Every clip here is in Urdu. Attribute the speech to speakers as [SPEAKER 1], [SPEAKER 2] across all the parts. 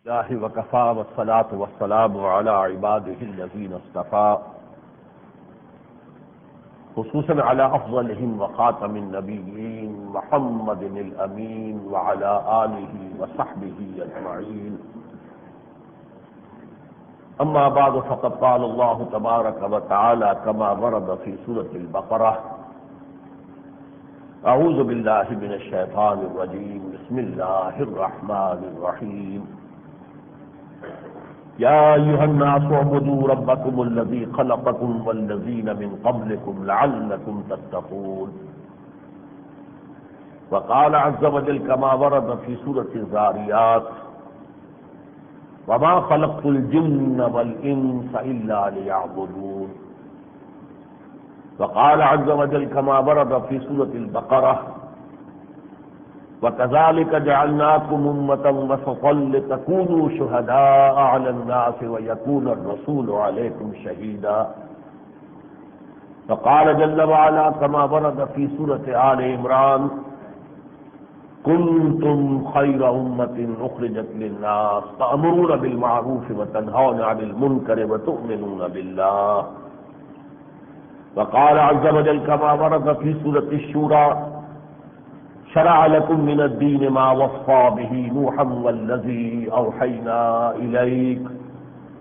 [SPEAKER 1] الله وكفى والصلاة والسلام على عباده الذين اصطفى خصوصا على أفضلهم وخاتم النبيين محمد الأمين وعلى آله وصحبه أجمعين. أما بعد فقد قال الله تبارك وتعالى كما ورد في سورة البقرة: أعوذ بالله من الشيطان الرجيم بسم الله الرحمن الرحيم. يا أيها الناس اعبدوا ربكم الذي خلقكم والذين من قبلكم لعلكم تتقون. وقال عز وجل كما ورد في سورة الذاريات: وما خلقت الجن والإنس إلا ليعبدون. وقال عز وجل كما ورد في سورة البقرة: وكذلك جعلناكم أمة وسطا لتكونوا شهداء على الناس ويكون الرسول عليكم شهيدا. فقال جل وعلا كما ورد في سورة آل عمران: كنتم خير أمة أخرجت للناس تأمرون بالمعروف وتنهون عن المنكر وتؤمنون بالله. وقال عز وجل كما ورد في سورة الشورى: شرع لكم من الدين ما وصى به نوحا والذي أوحينا إليك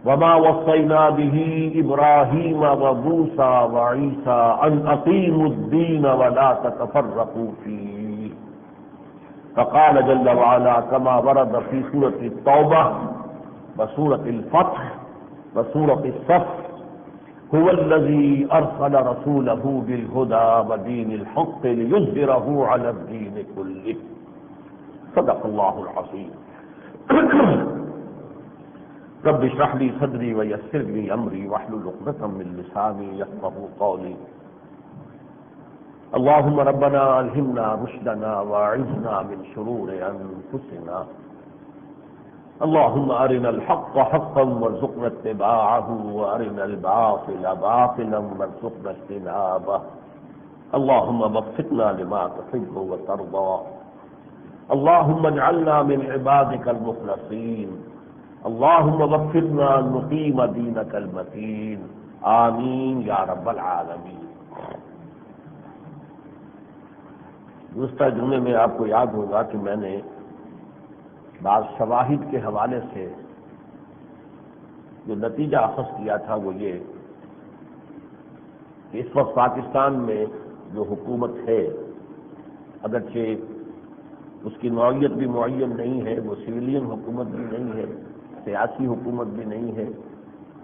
[SPEAKER 1] وما وصينا به إبراهيم وموسى وعيسى أن أقيموا الدين ولا تتفرقوا فيه. فقال جل وعلا كما ورد في سورة التوبة وسورة الفتح وسورة الصف: هو الذي أرسل رسوله بالهدى ودين الحق ليظهره على الدين كله. صدق الله العظيم. رب اشرح لي صدري ويسر لي أمري واحلل عقدة من لساني يفقهوا قولي. اللهم ربنا ألهمنا رشدنا وأعذنا من شرور أنفسنا. اللهم أرنا الحق حقا وارزقنا اتباعه وأرنا الباطل باطلا وارزقنا اجتنابه. اللهم وفقنا لما تحب وترضى. اللهم اجعلنا من عبادك المخلصين. اللهم وفقنا أن نقيم دينك المتين. آمين یا رب العالمین. گزشتہ جمعے میں آپ کو یاد ہوگا کہ میں نے بعض شواہد کے حوالے سے جو نتیجہ اخذ کیا تھا وہ یہ کہ اس وقت پاکستان میں جو حکومت ہے، اگرچہ اس کی نوعیت بھی معین نہیں ہے، وہ سویلین حکومت بھی نہیں ہے، سیاسی حکومت بھی نہیں ہے،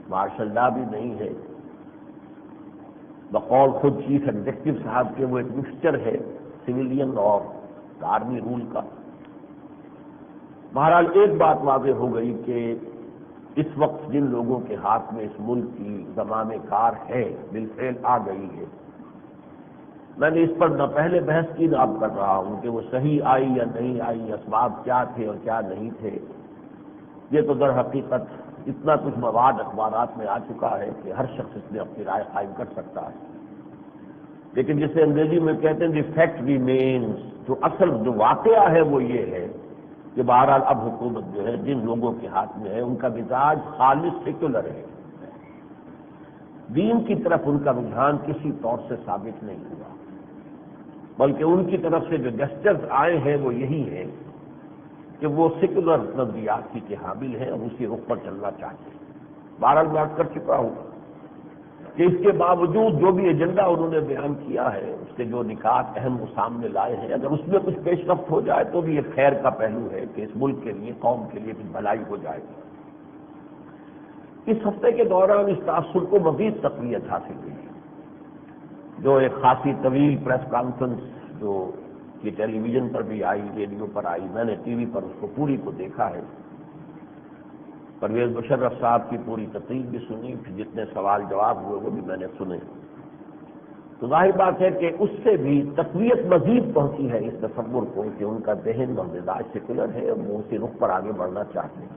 [SPEAKER 1] مارشل لا بھی نہیں ہے، بقول خود چیف ایگزیکٹو صاحب کے وہ ایک مکسچر ہے سویلین اور آرمی رول کا۔ بہرحال ایک بات واضح ہو گئی کہ اس وقت جن لوگوں کے ہاتھ میں اس ملک کی زمام کار ہے بالفعل آ گئی ہے۔ میں نے اس پر نہ پہلے بحث کی نہ اب کر رہا ہوں کہ وہ صحیح آئی یا نہیں آئی، اسباب کیا تھے اور کیا نہیں تھے۔ یہ تو در حقیقت اتنا کچھ مواد اخبارات میں آ چکا ہے کہ ہر شخص اس میں اپنی رائے قائم کر سکتا ہے، لیکن جسے انگریزی میں کہتے ہیں دی فیکٹ ریمینز، جو اصل جو واقعہ ہے وہ یہ ہے کہ بہرحال اب حکومت جو ہے جن لوگوں کے ہاتھ میں ہے ان کا مزاج خالص سیکولر ہے، دین کی طرف ان کا رجحان کسی طور سے ثابت نہیں ہوا، بلکہ ان کی طرف سے جو جسٹرز آئے ہیں وہ یہی ہے کہ وہ سیکولر نظریات کے حامل ہیں اور اسی رخ پر چلنا چاہتے ہیں۔ بہرحال بات کر چکا ہوں کہ اس کے باوجود جو بھی ایجنڈا انہوں نے بیان کیا ہے، اس کے جو نکات اہم وہ سامنے لائے ہیں، اگر اس میں کچھ پیش رفت ہو جائے تو بھی یہ خیر کا پہلو ہے کہ اس ملک کے لیے، قوم کے لیے کچھ بھلائی ہو جائے گی۔ اس ہفتے کے دوران اس تاثر کو مزید تقویت حاصل ہوئی، جو ایک خاصی طویل پریس کانفرنس جو کہ ٹیلی ویژن پر بھی آئی، ریڈیو پر آئی، میں نے ٹی وی پر اس کو پوری کو دیکھا ہے۔ پرویز مشرف صاحب کی پوری تقریر بھی سنی، پھر جتنے سوال جواب ہوئے وہ بھی میں نے سنے، تو ظاہر بات ہے کہ اس سے بھی تقویت مزید پہنچی ہے اس تصور کو کہ ان کا ذہن اور مزاج سیکولر ہے اور وہ اسی رخ پر آگے بڑھنا چاہتے ہیں۔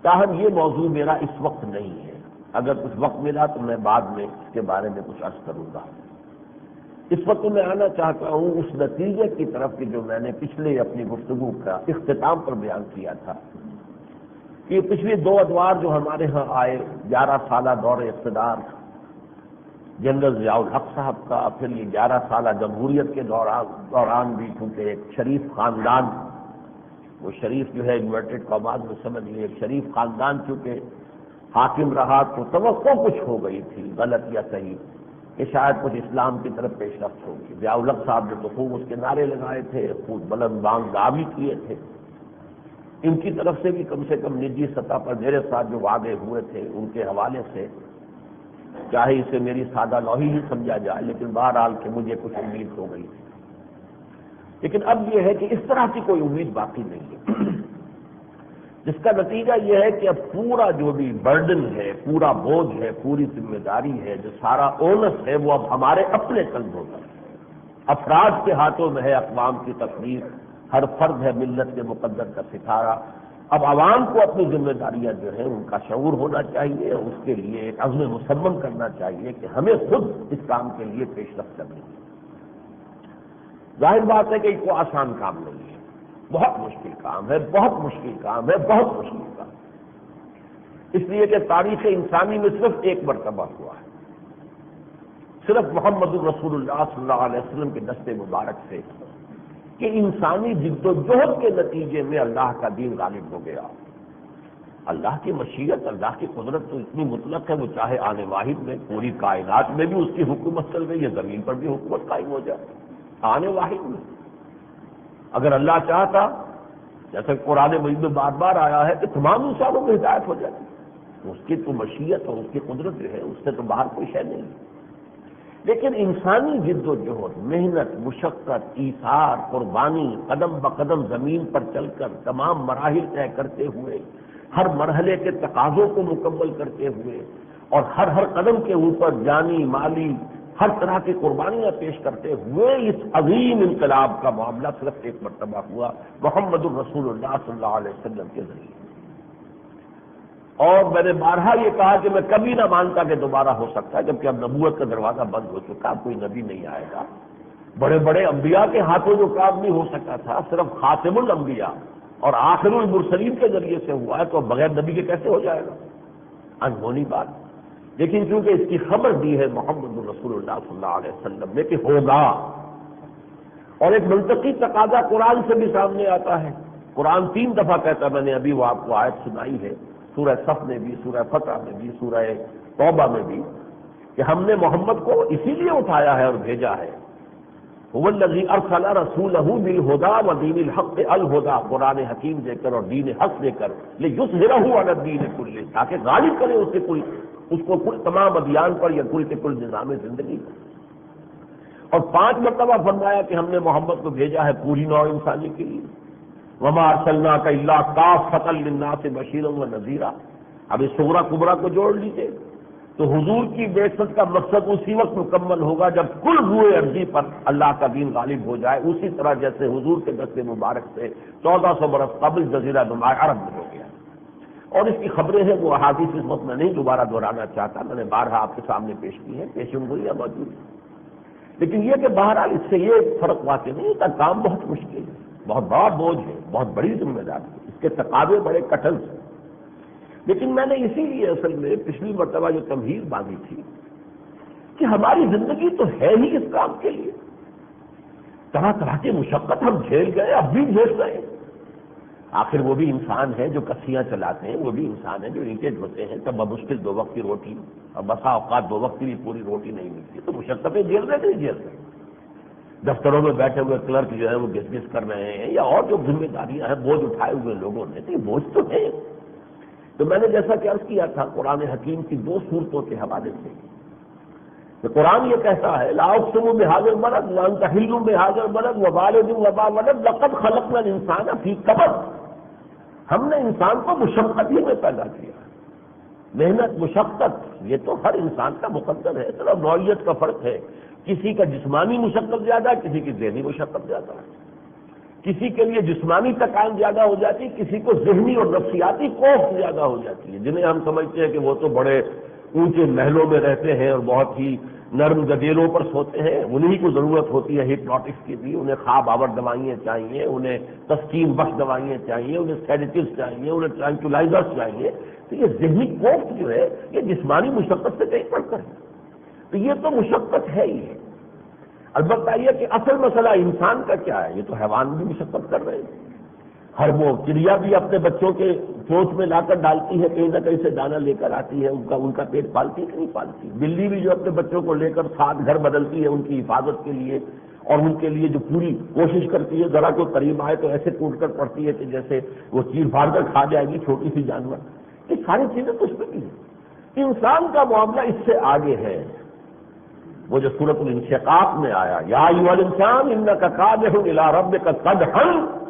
[SPEAKER 1] تاہم یہ موضوع میرا اس وقت نہیں ہے، اگر کچھ وقت ملا تو میں بعد میں اس کے بارے میں کچھ عرض کروں گا۔ اس وقت میں آنا چاہتا ہوں اس نتیجے کی طرف کہ جو میں نے پچھلے اپنی گفتگو کا اختتام پر بیان کیا تھا کہ پچھلی دو ادوار جو ہمارے ہاں آئے، 11 سالہ دور اقتدار جنرل ضیاء الحق صاحب کا، پھر یہ 11 سالہ جمہوریت کے دوران بھی چونکہ ایک شریف خاندان، وہ شریف جو ہے انورٹڈ کامات میں سمجھ لیے، ایک شریف خاندان چونکہ حاکم رہا تو توقع کچھ ہو گئی تھی، غلط یا صحیح، کہ شاید کچھ اسلام کی طرف پیش رفت ہوگی۔ ضیاء الحق صاحب نے تو خوب اس کے نعرے لگائے تھے، خوب بلند بانگ دعوی کیے تھے، ان کی طرف سے بھی کم نجی سطح پر میرے ساتھ جو وعدے ہوئے تھے ان کے حوالے سے، چاہے اسے میری سادہ لوحی ہی سمجھا جائے، لیکن بہرحال کہ مجھے کچھ امید ہو گئی تھی۔ لیکن اب یہ ہے کہ اس طرح کی کوئی امید باقی نہیں ہے، جس کا نتیجہ یہ ہے کہ اب پورا جو بھی برڈن ہے، پورا بوجھ ہے، پوری ذمہ داری ہے، جو سارا اونس ہے، وہ اب ہمارے اپنے کندھوں پر ہے، افراد کے ہاتھوں میں ہے، اقوام کی تقدیر، ہر فرد ہے ملت کے مقدر کا ستارہ۔ اب عوام کو اپنی ذمہ داریاں جو ہیں ان کا شعور ہونا چاہیے، اس کے لیے ایک عزم مصمم کرنا چاہیے کہ ہمیں خود اس کام کے لیے پیش رفت کرنی ہے۔ ظاہر بات ہے کہ یہ کوئی آسان کام نہیں ہے، بہت مشکل کام ہے، بہت مشکل کام ہے، بہت مشکل کام ہے، اس لیے کہ تاریخ انسانی میں صرف ایک مرتبہ ہوا ہے، صرف محمد الرسول اللہ صلی اللہ علیہ وسلم کے دست مبارک سے، کہ انسانی جد و جہد کے نتیجے میں اللہ کا دین غالب ہو گیا۔ اللہ کی مشیت، اللہ کی قدرت تو اتنی مطلق ہے، وہ چاہے آنے واحد میں پوری کائنات میں بھی اس کی حکومت چل رہی ہے، زمین پر بھی حکومت قائم ہو جائے آنے واحد میں۔ اگر اللہ چاہتا، جیسے قرآن مجید میں بار بار آیا ہے کہ تمام انسانوں کو ہدایت ہو جاتی، اس کی تو مشیت اور اس کی قدرت جو ہے اس سے تو باہر کوئی شے نہیں ہے۔ لیکن انسانی جد و جہد، محنت، مشقت، ایثار، قربانی، قدم بقدم زمین پر چل کر تمام مراحل طے کرتے ہوئے، ہر مرحلے کے تقاضوں کو مکمل کرتے ہوئے، اور ہر قدم کے اوپر جانی مالی ہر طرح کی قربانیاں پیش کرتے ہوئے اس عظیم انقلاب کا معاملہ صرف ایک مرتبہ ہوا، محمد الرسول اللہ صلی اللہ علیہ وسلم کے ذریعے۔ اور میں نے بارہا یہ کہا کہ میں کبھی نہ مانتا کہ دوبارہ ہو سکتا ہے، جبکہ اب نبوت کا دروازہ بند ہو چکا، اب کوئی نبی نہیں آئے گا۔ بڑے بڑے انبیاء کے ہاتھوں جو کام نہیں ہو سکتا تھا، صرف خاتم الانبیاء اور آخر المرسلین کے ذریعے سے ہوا ہے، تو بغیر نبی کے کیسے ہو جائے گا؟ انہونی بات۔ لیکن چونکہ اس کی خبر دی ہے محمد رسول اللہ صلی اللہ علیہ وسلم نے کہ ہوگا، اور ایک منطقی تقاضا قرآن سے بھی سامنے آتا ہے۔ قرآن 3 دفعہ کہتا ہے، میں نے ابھی وہ آپ کو آیت سنائی ہے، سورہ صف میں بھی، سورہ فتح میں بھی، سورہ توبہ میں بھی، کہ ہم نے محمد کو اسی لیے اٹھایا ہے اور بھیجا ہے۔ هو الذی ارسل رسولہ بالہدی ودین الحق الہدی، قرآن حکیم دے کر اور دین حق دے کر، لیظہرہ علی الدین کلہ، تاکہ غالب کرے اس کو کل تمام ادیان پر یا کل کے کل نظام زندگی پر۔ اور 5 مرتبہ فرمایا کہ ہم نے محمد کو بھیجا ہے پوری نوع انسانی کے لیے، وما ارسلناک الا کافۃ للناس بشیرا ونذیرا۔ اب اس صغرا کبرا کو جوڑ لیجیے تو حضور کی بعثت کا مقصد اسی وقت مکمل ہوگا جب کل روئے ارضی پر اللہ کا دین غالب ہو جائے، اسی طرح جیسے حضور کے دست مبارک سے 1400 برس قبل جزیرہ نما عرب میں ہو گیا۔ اور اس کی خبریں ہیں، وہ احادیث اس وقت میں نہیں دوبارہ دہرانا چاہتا، میں نے بارہا آپ کے سامنے پیش کی ہے، پیشن گوئیاں موجود ہیں۔ لیکن یہ کہ بہرحال اس سے یہ فرق واقع نہیں ہوتا، کام بہت مشکل ہے، بہت بڑا بوجھ ہے، بہت بڑی ذمہ داری ہے، اس کے تقاضے بڑے کٹھن ہیں۔ لیکن میں نے اسی لیے اصل میں پچھلی مرتبہ جو تمہید باندھی تھی کہ ہماری زندگی تو ہے ہی اس کام کے لیے، طرح طرح کی مشقت ہم جھیل گئے، اب بھی جھیل رہے ہیں۔ آخر وہ بھی انسان ہے جو کسیاں چلاتے ہیں، وہ بھی انسان ہے جو اینٹیں ڈھوتے ہیں، تب بمشکل 2 وقت کی روٹی، اور بسا اوقات 2 وقت کی بھی پوری روٹی نہیں ملتی، تو مشقتیں جھیل رہے نہیں جھیل رہے۔ دفتروں میں بیٹھے ہوئے کلرک جو ہے وہ گھس گھس کر رہے ہیں، یا اور جو ذمہ داریاں ہیں، بوجھ اٹھائے ہوئے لوگوں نے، تو یہ بوجھ تو ہے۔ تو میں نے جیسا کہ عرض کیا تھا قرآن حکیم کی 2 صورتوں کے حوالے سے، کہ قرآن یہ کہتا ہے لا اقسم بهذا البلد وانت حل بهذا البلد ووالد وما ولد لقد خلقنا الانسان فی کبد، ہم نے انسان کو مشقت ہی میں پیدا کیا۔ محنت، مشقت، یہ تو ہر انسان کا مقدر ہے، صرف نوعیت کا فرق ہے، کسی کا جسمانی مشقت زیادہ ہے، کسی کی ذہنی مشقت زیادہ ہے، کسی کے لیے جسمانی تکان زیادہ ہو جاتی ہے، کسی کو ذہنی اور نفسیاتی کوفت زیادہ ہو جاتی ہے، جنہیں ہم سمجھتے ہیں کہ وہ تو بڑے اونچے محلوں میں رہتے ہیں اور بہت ہی نرم گدیلوں پر سوتے ہیں، انہی کو ضرورت ہوتی ہے ہپنوٹکس کی بھی، انہیں خواب آور دوائیاں چاہیے، انہیں تسکین بخش دوائیاں چاہیے، انہیں سیڈیٹیوز چاہیے، انہیں ٹرانکولائزرز چاہیے۔ تو یہ ذہنی کوفت جو ہے یہ جسمانی مشقت سے کہیں پڑھ کر ہے، تو یہ تو مشقت ہے ہی ہے۔ البتہ یہ کہ اصل مسئلہ انسان کا کیا ہے، یہ تو حیوان بھی مشقت کر رہے ہیں۔ ہر وہ چڑیا بھی اپنے بچوں کے چونچ میں لا کر ڈالتی ہے، کہیں نہ کہیں سے دانا لے کر آتی ہے، ان کا پیٹ پالتی ہے کہ نہیں پالتی۔ بلی بھی جو اپنے بچوں کو لے کر ساتھ گھر بدلتی ہے ان کی حفاظت کے لیے، اور ان کے لیے جو پوری کوشش کرتی ہے، ذرا کوئی قریب آئے تو ایسے ٹوٹ کر پڑتی ہے کہ جیسے وہ چیر پھاڑ کر کھا جائے گی چھوٹی سی جانور۔ یہ ساری چیزیں تو اس میں بھی ہیں۔ انسان کا معاملہ اس سے آگے ہے، وہ جو سورۃ الانشقاق میں آیا، یا ایھا الانسان انک کادح الی ربک قدحا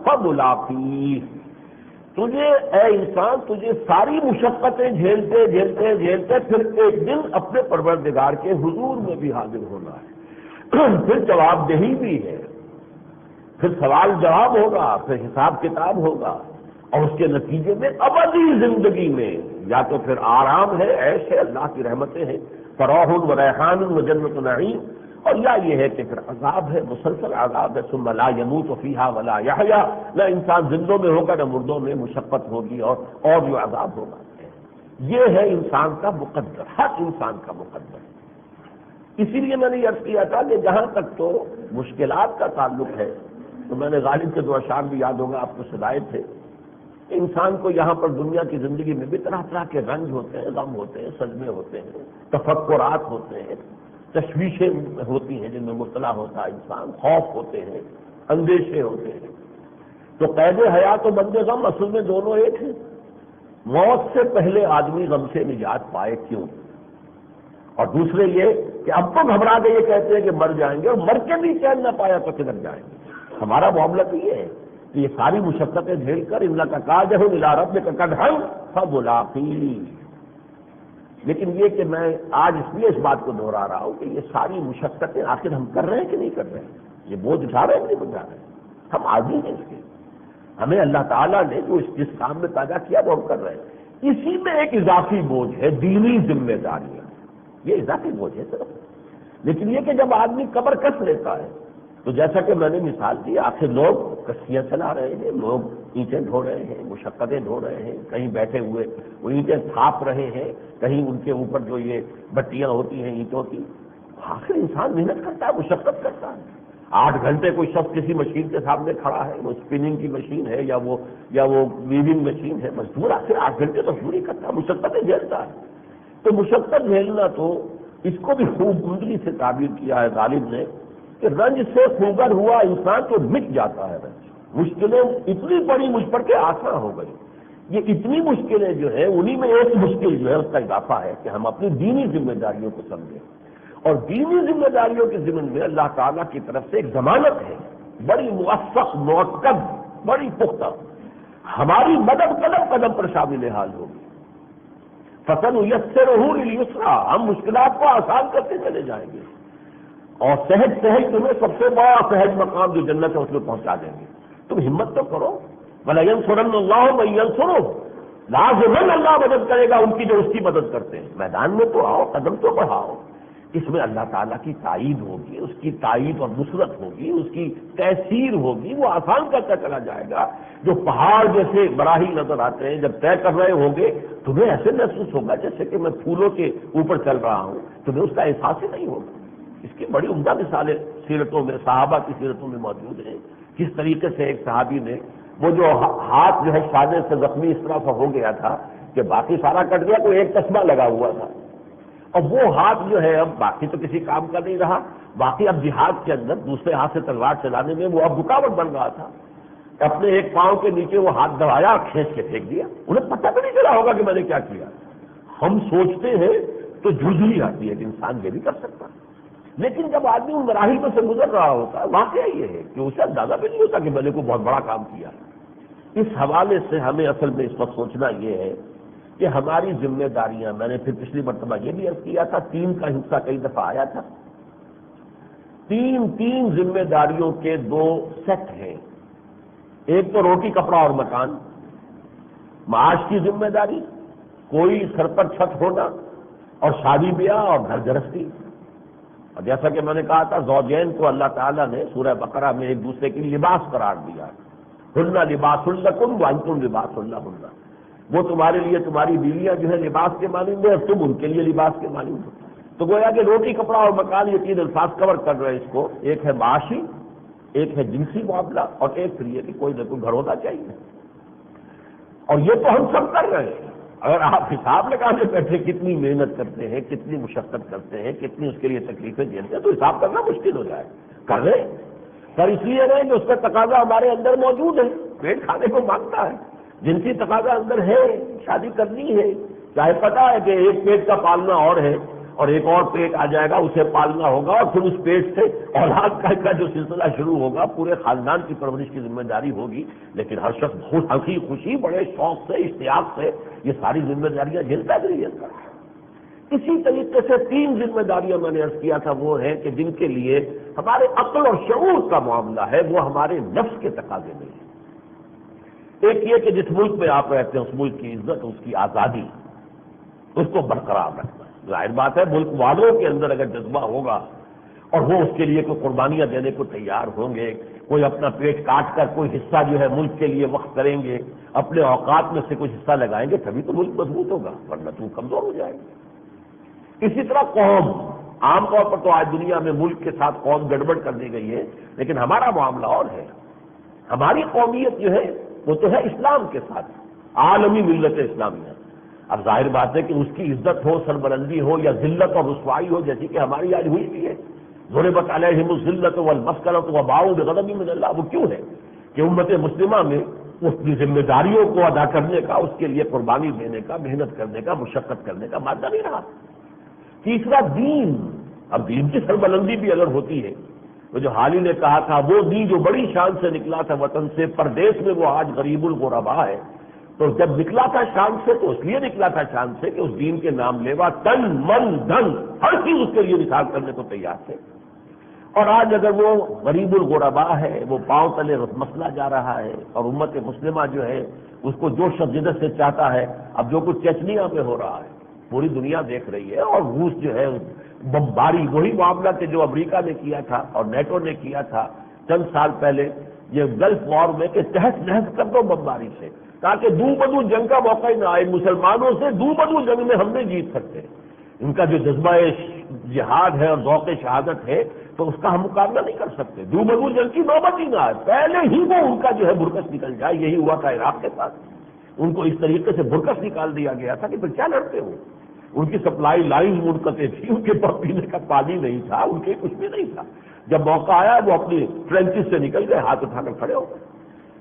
[SPEAKER 1] فملاقیہ، تجھے اے انسان تجھے ساری مشقتیں جھیلتے جھیلتے جھیلتے پھر ایک دن اپنے پروردگار کے حضور میں بھی حاضر ہونا ہے، پھر جواب دہی بھی ہے، پھر سوال جواب ہوگا، پھر حساب کتاب ہوگا، اور اس کے نتیجے میں ابدی زندگی میں یا تو پھر آرام ہے، عیش ہے، اللہ کی رحمتیں ہیں، فراح و ریحان و جنت نعیم، اور یا یہ ہے کہ پھر عذاب ہے، مسلسل عذاب ہے، ثم لا يموت فیہا ولا یحیا، نہ انسان زندوں میں ہوگا نہ مردوں میں، مشقت ہوگی اور جو عذاب ہوگا۔ یہ ہے انسان کا مقدر، ہر انسان کا مقدر۔ اسی لیے میں نے یہ عرض کیا تھا کہ جہاں تک تو مشکلات کا تعلق ہے، تو میں نے غالب کے دو اشعار بھی یاد ہوگا آپ کو سنائے تھے کہ انسان کو یہاں پر دنیا کی زندگی میں بھی طرح طرح کے رنج ہوتے ہیں، غم ہوتے ہیں، صدمے ہوتے ہیں، تفکرات ہوتے ہیں، تشویشیں ہوتی ہیں جن میں مبتلا ہوتا ہے انسان، خوف ہوتے ہیں، اندیشے ہوتے ہیں۔ تو قید حیات و بند غم اصل میں دونوں ایک ہیں۔ موت سے پہلے آدمی غم سے نجات پائے کیوں؟ اور دوسرے یہ کہ اب تو گھبرا کے یہ کہتے ہیں کہ مر جائیں گے، اور مر کے بھی چین نہ پایا تو کدھر جائیں گے۔ ہمارا معاملہ تو یہ ہے کہ یہ ساری مشقتیں جھیل کر انک کادح الی ربک قدحا فملاقیہ، لیکن یہ کہ میں آج اس لیے اس بات کو دہرا رہا ہوں کہ یہ ساری مشقتیں آخر ہم کر رہے ہیں کہ نہیں کر رہے ہیں، یہ بوجھ اٹھا رہے ہیں کہ نہیں اٹھا رہے ہیں، ہم عاجز ہیں اس کے، ہمیں اللہ تعالیٰ نے جو جس کام میں پیدا کیا وہ ہم کر رہے ہیں۔ اسی میں ایک اضافی بوجھ ہے دینی ذمہ داریاں، یہ اضافی بوجھ ہے صرف، لیکن یہ کہ جب آدمی کمر کس لیتا ہے تو جیسا کہ میں نے مثال دی، آخر لوگ کشتیاں چلا رہے ہیں، لوگ اینٹیں ڈھو رہے ہیں، مشقتیں ڈھو رہے ہیں، کہیں بیٹھے ہوئے وہ اینٹیں تھاپ رہے ہیں، کہیں ان کے اوپر جو یہ بٹیاں ہوتی ہیں اینٹوں کی، آخر انسان محنت کرتا ہے، مشقت کرتا ہے۔ 8 گھنٹے کوئی شخص کسی مشین کے سامنے کھڑا ہے، وہ اسپننگ کی مشین ہے یا وہ ویونگ مشین ہے، مزدور آخر 8 گھنٹے مزدوری کرتا ہے، مشقتیں جھیلتا ہے۔ تو مشقت جھیلنا تو اس کو بھی خوب عمدگی سے تعبیر کیا ہے غالب نے کہ رنج سے خوگر ہوا انسان تو مٹ جاتا ہے رنج، مشکلیں اتنی بڑی مجھ پر کہ آسان ہو گئی۔ یہ اتنی مشکلیں جو ہے انہی میں ایک مشکل جو ہے اس کا اضافہ ہے کہ ہم اپنی دینی ذمہ داریوں کو سمجھیں، اور دینی ذمہ داریوں کے ضمن میں اللہ تعالیٰ کی طرف سے ایک ضمانت ہے بڑی موثق، مؤکد، بڑی پختہ، ہماری مدد قدم قدم پر شامل حال ہوگی۔ فَسَنُيَسِّرُهُ لِلْيُسْرَىٰ، ہم مشکلات کو آسان کرتے چلے جائیں گے، اور سہج سہج تمہیں سب سے بڑا سہج مقام جو جنت ہے اس میں پہنچا دیں گے۔ تم ہمت تو کرو، وَلَيَنْصُرَنَّ اللَّهُ مَن يَنْصُرُهُ، لازماً اللہ مدد کرے گا ان کی جو اس کی مدد کرتے ہیں۔ میدان میں تو آؤ، قدم تو بڑھاؤ، اس میں اللہ تعالیٰ کی تائید ہوگی، اس کی تائید اور نصرت ہوگی، اس کی تیسیر ہوگی، وہ آسان کرتا چلا جائے گا۔ جو پہاڑ جیسے براہی نظر آتے ہیں جب طے کر رہے ہوں گے تمہیں ایسے محسوس ہوگا جیسے کہ میں پھولوں کے اوپر چل رہا ہوں، تمہیں اس کا احساس ہی نہیں ہوگا۔ اس کی بڑی عمدہ مثالیں سیرتوں میں، صحابہ کی سیرتوں میں موجود ہیں، کس طریقے سے ایک صحابی نے وہ جو ہاتھ جو ہے شانے سے زخمی اس طرح ہو گیا تھا کہ باقی سارا کٹ گیا، کوئی ایک تسمہ لگا ہوا تھا، اور وہ ہاتھ جو ہے اب باقی تو کسی کام کا نہیں رہا، باقی اب جہاد کے اندر دوسرے ہاتھ سے تلوار چلانے میں وہ اب رکاوٹ بن رہا تھا۔ اپنے ایک پاؤں کے نیچے وہ ہاتھ دبایا اور کھینچ کے پھینک دیا، انہیں پتہ بھی نہیں چلا ہوگا کہ میں نے کیا کیا۔ ہم سوچتے ہیں تو جھجھلی آتی ہے کہ انسان یہ بھی کر سکتا، لیکن جب آدمی ان مراحل میں سے گزر رہا ہوتا ہے واقعہ یہ ہے کہ اسے اندازہ بھی نہیں ہوتا کہ میں نے کوئی بہت بڑا کام کیا۔ اس حوالے سے ہمیں اصل میں اس وقت سوچنا یہ ہے کہ ہماری ذمہ داریاں، میں نے پھر پچھلی مرتبہ یہ بھی عرض کیا تھا، 3 کا حصہ کئی دفعہ آیا تھا، تین ذمہ داریوں کے 2 سیٹ ہیں۔ ایک تو روٹی کپڑا اور مکان، معاش کی ذمہ داری، کوئی سر پر چھت ہونا اور شادی بیاہ اور گھر گرہستی. اور جیسا کہ میں نے کہا تھا زوجین کو اللہ تعالیٰ نے سورہ بقرہ میں ایک دوسرے کی لباس قرار دیا. ہن لباس لکم وانتم لباس لہن. وہ تمہارے لیے تمہاری بیویاں جو ہے لباس کے مانند ہیں اور تم ان کے لیے لباس کے مانند ہو. تو گویا کہ روٹی کپڑا اور مکان یہ تین الفاظ کور کر رہے ہیں اس کو. ایک ہے معاشی، ایک ہے جنسی معاملہ، اور ایک پھر یہ کہ کوئی نہ کوئی گھر ہونا چاہیے. اور یہ تو ہم سب کر رہے ہیں. اگر آپ حساب لگانے بیٹھے کتنی محنت کرتے ہیں، کتنی مشقت کرتے ہیں، کتنی اس کے لیے تکلیفیں جھیلتے ہیں، تو حساب کرنا مشکل ہو جائے. کر رہے پر اس لیے رہے کہ اس کا تقاضا ہمارے اندر موجود ہے، پیٹ کھانے کو مانگتا ہے، جنسی تقاضا اندر ہے، شادی کرنی ہے. چاہے پتا ہے کہ ایک پیٹ کا پالنا اور ہے اور ایک اور پیٹ آ جائے گا، اسے پالنا ہوگا، اور پھر اس پیٹ سے اولاد کا جو سلسلہ شروع ہوگا، پورے خاندان کی پرورش کی ذمہ داری ہوگی. لیکن ہر شخص ہنسی خوشی بڑے شوق سے اشتیاق سے یہ ساری ذمہ داریاں جھیلتا ہے. جھیلتا ہے. اسی طریقے سے تین ذمہ داریاں میں نے عرض کیا تھا وہ ہیں کہ جن کے لیے ہمارے عقل اور شعور کا معاملہ ہے، وہ ہمارے نفس کے تقاضے میں ہے. ایک یہ کہ جس ملک میں آپ رہتے ہیں اس ملک کی عزت، اس کی آزادی، اس کو برقرار رکھنا. ظاہر بات ہے ملک والوں کے اندر اگر جذبہ ہوگا اور وہ اس کے لیے کوئی قربانیاں دینے کو تیار ہوں گے، کوئی اپنا پیٹ کاٹ کر کوئی حصہ جو ہے ملک کے لیے وقف کریں گے، اپنے اوقات میں سے کچھ حصہ لگائیں گے، تبھی تو ملک مضبوط ہوگا، ورنہ تو کمزور ہو جائے گا. اسی طرح قوم، عام طور پر تو آج دنیا میں ملک کے ساتھ قوم گڑبڑ کر دی گئی ہے، لیکن ہمارا معاملہ اور ہے. ہماری قومیت جو ہے وہ تو ہے اسلام کے ساتھ، عالمی ملت اسلامیہ. اب ظاہر بات ہے کہ اس کی عزت ہو، سربلندی ہو، یا ذلت اور رسوائی ہو، جیسی کہ ہماری آج ہوئی بھی ہے. ضربت علیہم الذلۃ والمسکنۃ وباؤوا بغضب من اللہ. وہ کیوں ہے کہ امت مسلمہ میں اس کی ذمہ داریوں کو ادا کرنے کا، اس کے لیے قربانی دینے کا، محنت کرنے کا، مشقت کرنے کا مادہ نہیں رہا. تیسرا دین. اب دین کی سربلندی بھی اگر ہوتی ہے، وہ جو حال ہی نے کہا تھا وہ دین جو بڑی شان سے نکلا تھا وطن سے، پردیس میں وہ آج غریب الغربا ہے. تو جب نکلا تھا شان سے تو اس لیے نکلا تھا شان سے کہ اس دین کے نام لیوا تن من دھن ہر چیز اس کے لیے نثار کرنے کو تیار تھے. اور آج اگر وہ غریب الغربا ہے، وہ پاؤں تلے مسئلہ جا رہا ہے، اور امت مسلمہ جو ہے اس کو جو شخص جدت سے چاہتا ہے، اب جو کچھ چچنیا میں ہو رہا ہے پوری دنیا دیکھ رہی ہے، اور روس جو ہے بمباری، وہی معاملہ کہ جو امریکہ نے کیا تھا اور نیٹو نے کیا تھا چند سال پہلے یہ گلف وار میں، کہ تحس نحس کر دو بمباری سے تاکہ دو بدو جنگ کا موقع ہی نہ آئے. مسلمانوں سے دو بدو جنگ میں ہم نہیں جیت سکتے. ان کا جو جذبہ جہاد ہے اور ذوق شہادت ہے تو اس کا ہم مقابلہ نہیں کر سکتے. دو بدو جنگ کی نوبت ہی نہ آئے، پہلے ہی وہ ان کا جو ہے برکس نکل جائے. یہی ہوا تھا عراق کے ساتھ. ان کو اس طریقے سے برکس نکال دیا گیا تھا کہ پھر کیا لڑتے ہو. ان کی سپلائی لائن منقطع تھی، ان کے پاس پینے کا پانی نہیں تھا، ان کے کچھ بھی نہیں تھا. جب موقع آیا وہ اپنی ٹرینچز سے نکل گئے، ہاتھ اٹھا کر کھڑے ہو گئے.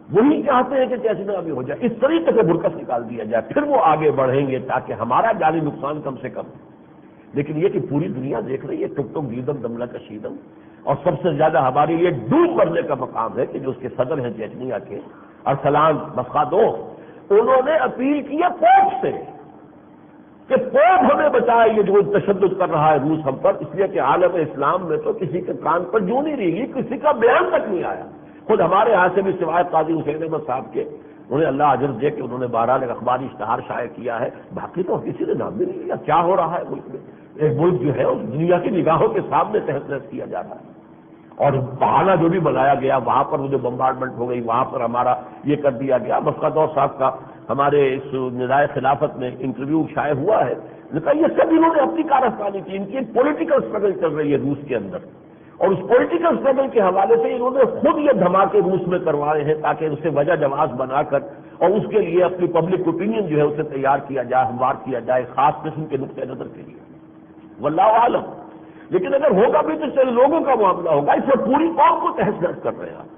[SPEAKER 1] وہی چاہتے ہیں کہ چیچنا بھی ہو جائے، اس طریقے سے برکس نکال دیا جائے، پھر وہ آگے بڑھیں گے تاکہ ہمارا جانی نقصان کم سے کم. لیکن یہ کہ پوری دنیا دیکھ رہی ہے ٹک ٹک گیدم دملہ کشیدم. اور سب سے زیادہ ہمارے لیے ڈوب مرنے کا مقام ہے کہ جو اس کے صدر ہیں چیچنیا کے ارسلان مفقادوف، انہوں نے اپیل کی ہے پوپ سے کہ پوپ ہمیں بچائے یہ جو تشدد کر رہا ہے روس ہم پر. اس لیے کہ عالم اسلام میں تو کسی کے کان پر جو نہیں رہی، کسی کا بیان تک نہیں آیا. خود ہمارے یہاں سے بھی سوائے قاضی حسین احمد صاحب کے، انہیں اللہ اجر دے کہ انہوں نے بہرحال ایک اخباری اشتہار شائع کیا ہے، باقی تو کسی نے نام بھی نہیں لیا. کیا ہو رہا ہے ملک میں؟ ایک ملک جو ہے اس دنیا کی نگاہوں کے سامنے تحت نحس کیا جا رہا ہے. اور بہانہ جو بھی بنایا گیا، وہاں پر وہ جو بمبارڈمنٹ ہو گئی، وہاں پر ہمارا یہ کر دیا گیا. مفقدور صاحب کا ہمارے اس ندائے خلافت میں انٹرویو شائع ہوا ہے، لیکن یہ سب انہوں نے اپنی کارستانی کی. ان کی ایک پولیٹیکل اسٹرگل چل رہی ہے روس کے اندر، اور اس پولیٹیکل اسٹرگل کے حوالے سے انہوں نے خود یہ دھماکے روس میں کروائے ہیں تاکہ اسے وجہ جواز بنا کر اور اس کے لیے اپنی پبلک اوپینین جو ہے اسے تیار کیا جائے، ہموار کیا جائے خاص قسم کے نقطۂ نظر کے لیے. واللہ عالم. لیکن اگر ہوگا بھی تو چند لوگوں کا معاملہ ہوگا، اس میں پوری قوم کو تحس نحس کر رہے ہیں.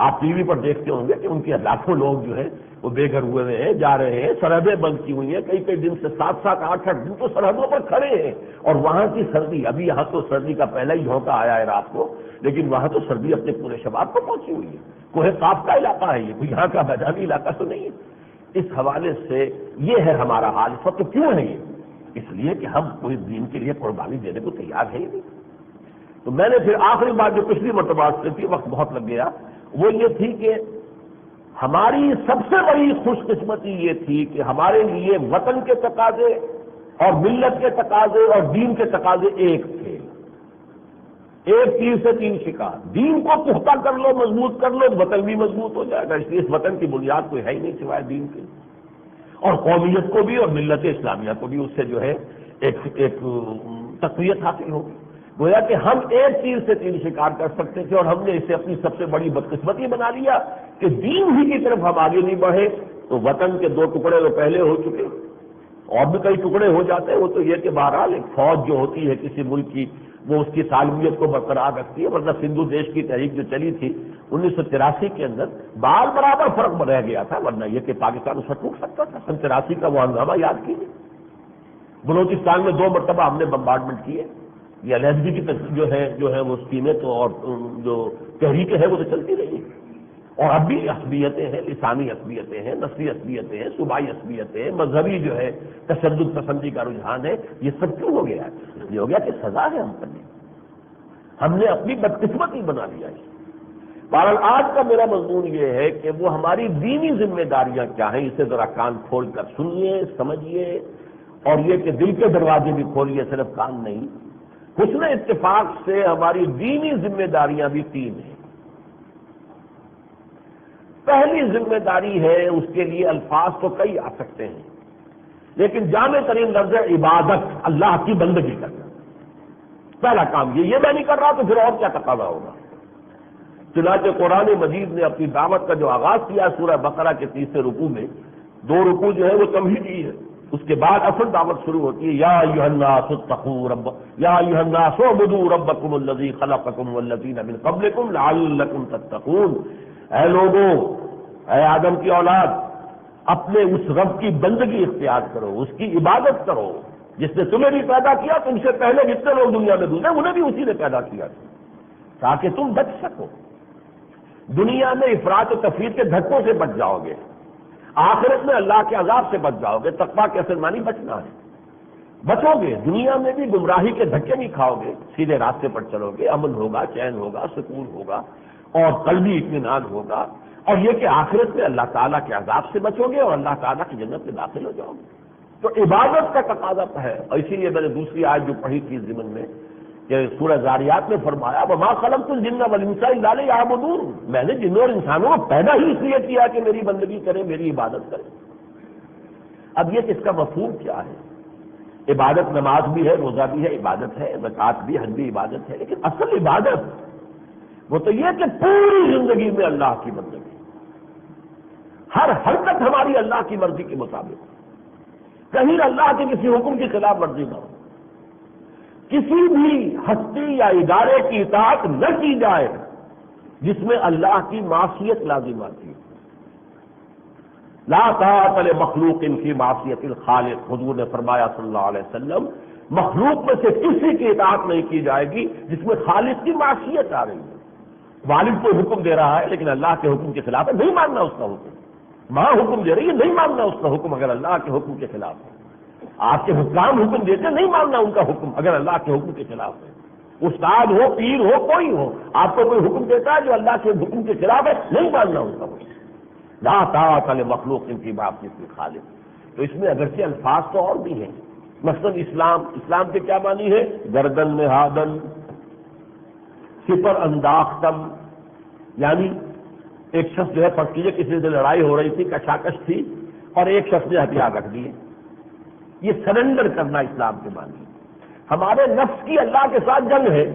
[SPEAKER 1] آپ ٹی وی پر دیکھتے ہوں گے کہ ان کے لاکھوں لوگ جو ہیں وہ بے گھر ہوئے ہیں، جا رہے ہیں، سرحدیں بند کی ہوئی ہیں، کئی کئی دن سے 7-7 8-8 دن تو سرحدوں پر کھڑے ہیں. اور وہاں کی سردی، ابھی یہاں تو سردی کا پہلا ہی جھونکا آیا ہے رات کو، لیکن وہاں تو سردی اپنے پورے شباب پر پہنچی ہوئی ہے. کوہ قاف کا علاقہ ہے یہ، کوئی یہاں کا میدانی علاقہ تو نہیں ہے. اس حوالے سے یہ ہے ہمارا حال اس وقت. کیوں ہے یہ؟ اس لیے کہ ہم کوئی دین کے لیے قربانی دینے کو تیار ہے ہی نہیں. تو میں نے پھر آخری بات جو پچھلی مرتبہ سے تھی، وقت بہت لگ گیا، وہ یہ تھی کہ ہماری سب سے بڑی خوش قسمتی یہ تھی کہ ہمارے لیے وطن کے تقاضے اور ملت کے تقاضے اور دین کے تقاضے ایک تھے، ایک تیر سے تین شکار۔ دین کو پختہ کر لو، مضبوط کر لو، وطن بھی مضبوط ہو جائے گا، اس لیے اس وطن کی بنیاد کوئی ہے ہی نہیں سوائے دین کے، اور قومیت کو بھی اور ملت اسلامیہ کو بھی اس سے جو ہے ایک تقویت حاصل ہوگی۔ گویا کہ ہم ایک تیر سے تین شکار کر سکتے تھے، اور ہم نے اسے اپنی سب سے بڑی بدقسمتی بنا لیا کہ دین ہی کی طرف ہم آگے نہیں بڑھے، تو وطن کے دو ٹکڑے تو پہلے ہو چکے، اور بھی کئی ٹکڑے ہو جاتے ہیں۔ وہ تو یہ کہ بہرحال ایک فوج جو ہوتی ہے کسی ملک کی، وہ اس کی سالمیت کو برقرار رکھتی ہے، ورنہ سندھو دیش کی تحریک جو چلی تھی 1983 کے اندر بال برابر فرق رہ گیا تھا، ورنہ یہ کہ پاکستان اس وقت ٹوٹ سکتا تھا۔ 83 کا وہ ہنگامہ یاد کیجیے، بلوچستان میں 2 مرتبہ ہم نے بمبارڈمنٹ کیے، یہ علیحدگی کی جو ہے وہ اسکیمیں تو اور جو تحریکیں ہیں وہ تو چلتی رہی، اور اب بھی عصبیتیں ہیں، لسانی عصبیتیں ہیں، نسلی عصبیتیں ہیں، صوبائی عصبیتیں ہیں، مذہبی جو ہے تشدد پسندی کا رجحان ہے، یہ سب کیوں ہو گیا ہے؟ اس لیے ہو گیا کہ سزا ہے ہم پر، ہم نے اپنی بدقسمتی بنا لیا ہے۔ بہرحال آج کا میرا مضمون یہ ہے کہ وہ ہماری دینی ذمہ داریاں کیا ہیں، اسے ذرا کان کھول کر سنیے، سمجھیے، اور یہ کہ دل کے دروازے بھی کھولیے، صرف کان نہیں۔ حسن اتفاق سے ہماری دینی ذمہ داریاں بھی 3 ہیں۔ پہلی ذمہ داری ہے، اس کے لیے الفاظ تو کئی آ سکتے ہیں، لیکن جامع ترین لفظ ہے عبادت، اللہ کی بندگی کرنا۔ پہلا کام یہ میں نہیں کر رہا تو پھر اور کیا تقاضا ہوگا؟ چنانچہ قرآن مجید نے اپنی دعوت کا جو آغاز کیا سورہ بقرہ کے 30 رکوع میں، 2 رکوع جو ہے وہ تمہیدی ہے، اس کے بعد اصل دعوت شروع ہوتی ہے، یا ایھا الناس اتقوا رب یا ایھا الناس اعبدوا ربکم الذی خلقکم والذین من قبلکم لعلکم تتقون۔ اے لوگوں، اے آدم کی اولاد، اپنے اس رب کی بندگی اختیار کرو، اس کی عبادت کرو جس نے تمہیں بھی پیدا کیا، تم سے پہلے جتنے لوگ دنیا میں گزرے انہیں بھی اسی نے پیدا کیا تھا، تاکہ تم بچ سکو۔ دنیا میں افراط و تفریط کے دھکوں سے بچ جاؤ گے، آخرت میں اللہ کے عذاب سے بچ جاؤ گے۔ تقویٰ کے اصل معنی بچنا ہے، بچو گے، دنیا میں بھی گمراہی کے دھکے نہیں کھاؤ گے، سیدھے راستے پر چلو گے، امن ہوگا، چین ہوگا، سکون ہوگا، اور قلبی اطمینان ہوگا، اور یہ کہ آخرت میں اللہ تعالیٰ کے عذاب سے بچو گے اور اللہ تعالیٰ کی جنت میں داخل ہو جاؤ گے۔ تو عبادت کا تقاضا ہے، اور اسی لیے میں نے دوسری آیت جو پڑھی تھی ضمن میں کہ سورہ ذاریات میں فرمایا وما خلقت الجن والانس الا لیعبدون، میں نے جنوں اور انسانوں کو پیدا ہی اس لیے کیا کہ میری بندگی کریں، میری عبادت کریں۔ اب یہ کہ اس کا مفہوم کیا ہے؟ عبادت نماز بھی ہے، روزہ بھی ہے، عبادت ہے، زکوٰۃ بھی، حج بھی عبادت ہے، لیکن اصل عبادت وہ تو یہ کہ پوری زندگی میں اللہ کی بندگی، ہر حرکت ہماری اللہ کی مرضی کے مطابق، کہیں اللہ کے کسی حکم کی خلاف ورزی نہ ہو، کسی بھی ہستی یا ادارے کی اطاعت نہ کی جائے جس میں اللہ کی معصیت لازم آتی ہے۔ لا طاعۃ لمخلوق فی معصیۃ الخالق، حضور نے فرمایا صلی اللہ علیہ وسلم، مخلوق میں سے کسی کی اطاعت نہیں کی جائے گی جس میں خالق کی معصیت آ رہی ہے۔ والد کو حکم دے رہا ہے لیکن اللہ کے حکم کے خلاف ہے، نہیں ماننا اس کا حکم۔ ماں حکم دے رہی ہے، نہیں ماننا اس کا حکم اگر اللہ کے حکم کے خلاف ہے۔ آپ کے حکام حکم دیتے، نہیں ماننا ان کا حکم اگر اللہ کے حکم کے خلاف ہے۔ استاد ہو، پیر ہو، کوئی ہو، آپ کو کوئی حکم دیتا ہے جو اللہ کے حکم کے خلاف ہے، نہیں ماننا ان کا حکم۔ لا طاعۃ لمخلوق فی معصیۃ الخالق۔ تو اس میں اگرچہ الفاظ تو اور بھی ہیں، مثلا اسلام کے کیا معنی ہے؟ گردن نہادن، سپر انداختم، یعنی ایک شخص جو ہے فرض کیجیے کسی سے لڑائی ہو رہی تھی، کشاکش تھی، اور ایک شخص نے ہتھیار رکھ دیے، یہ سرنڈر کرنا اسلام کے معنی۔ ہمارے نفس کی اللہ کے ساتھ جنگ ہے،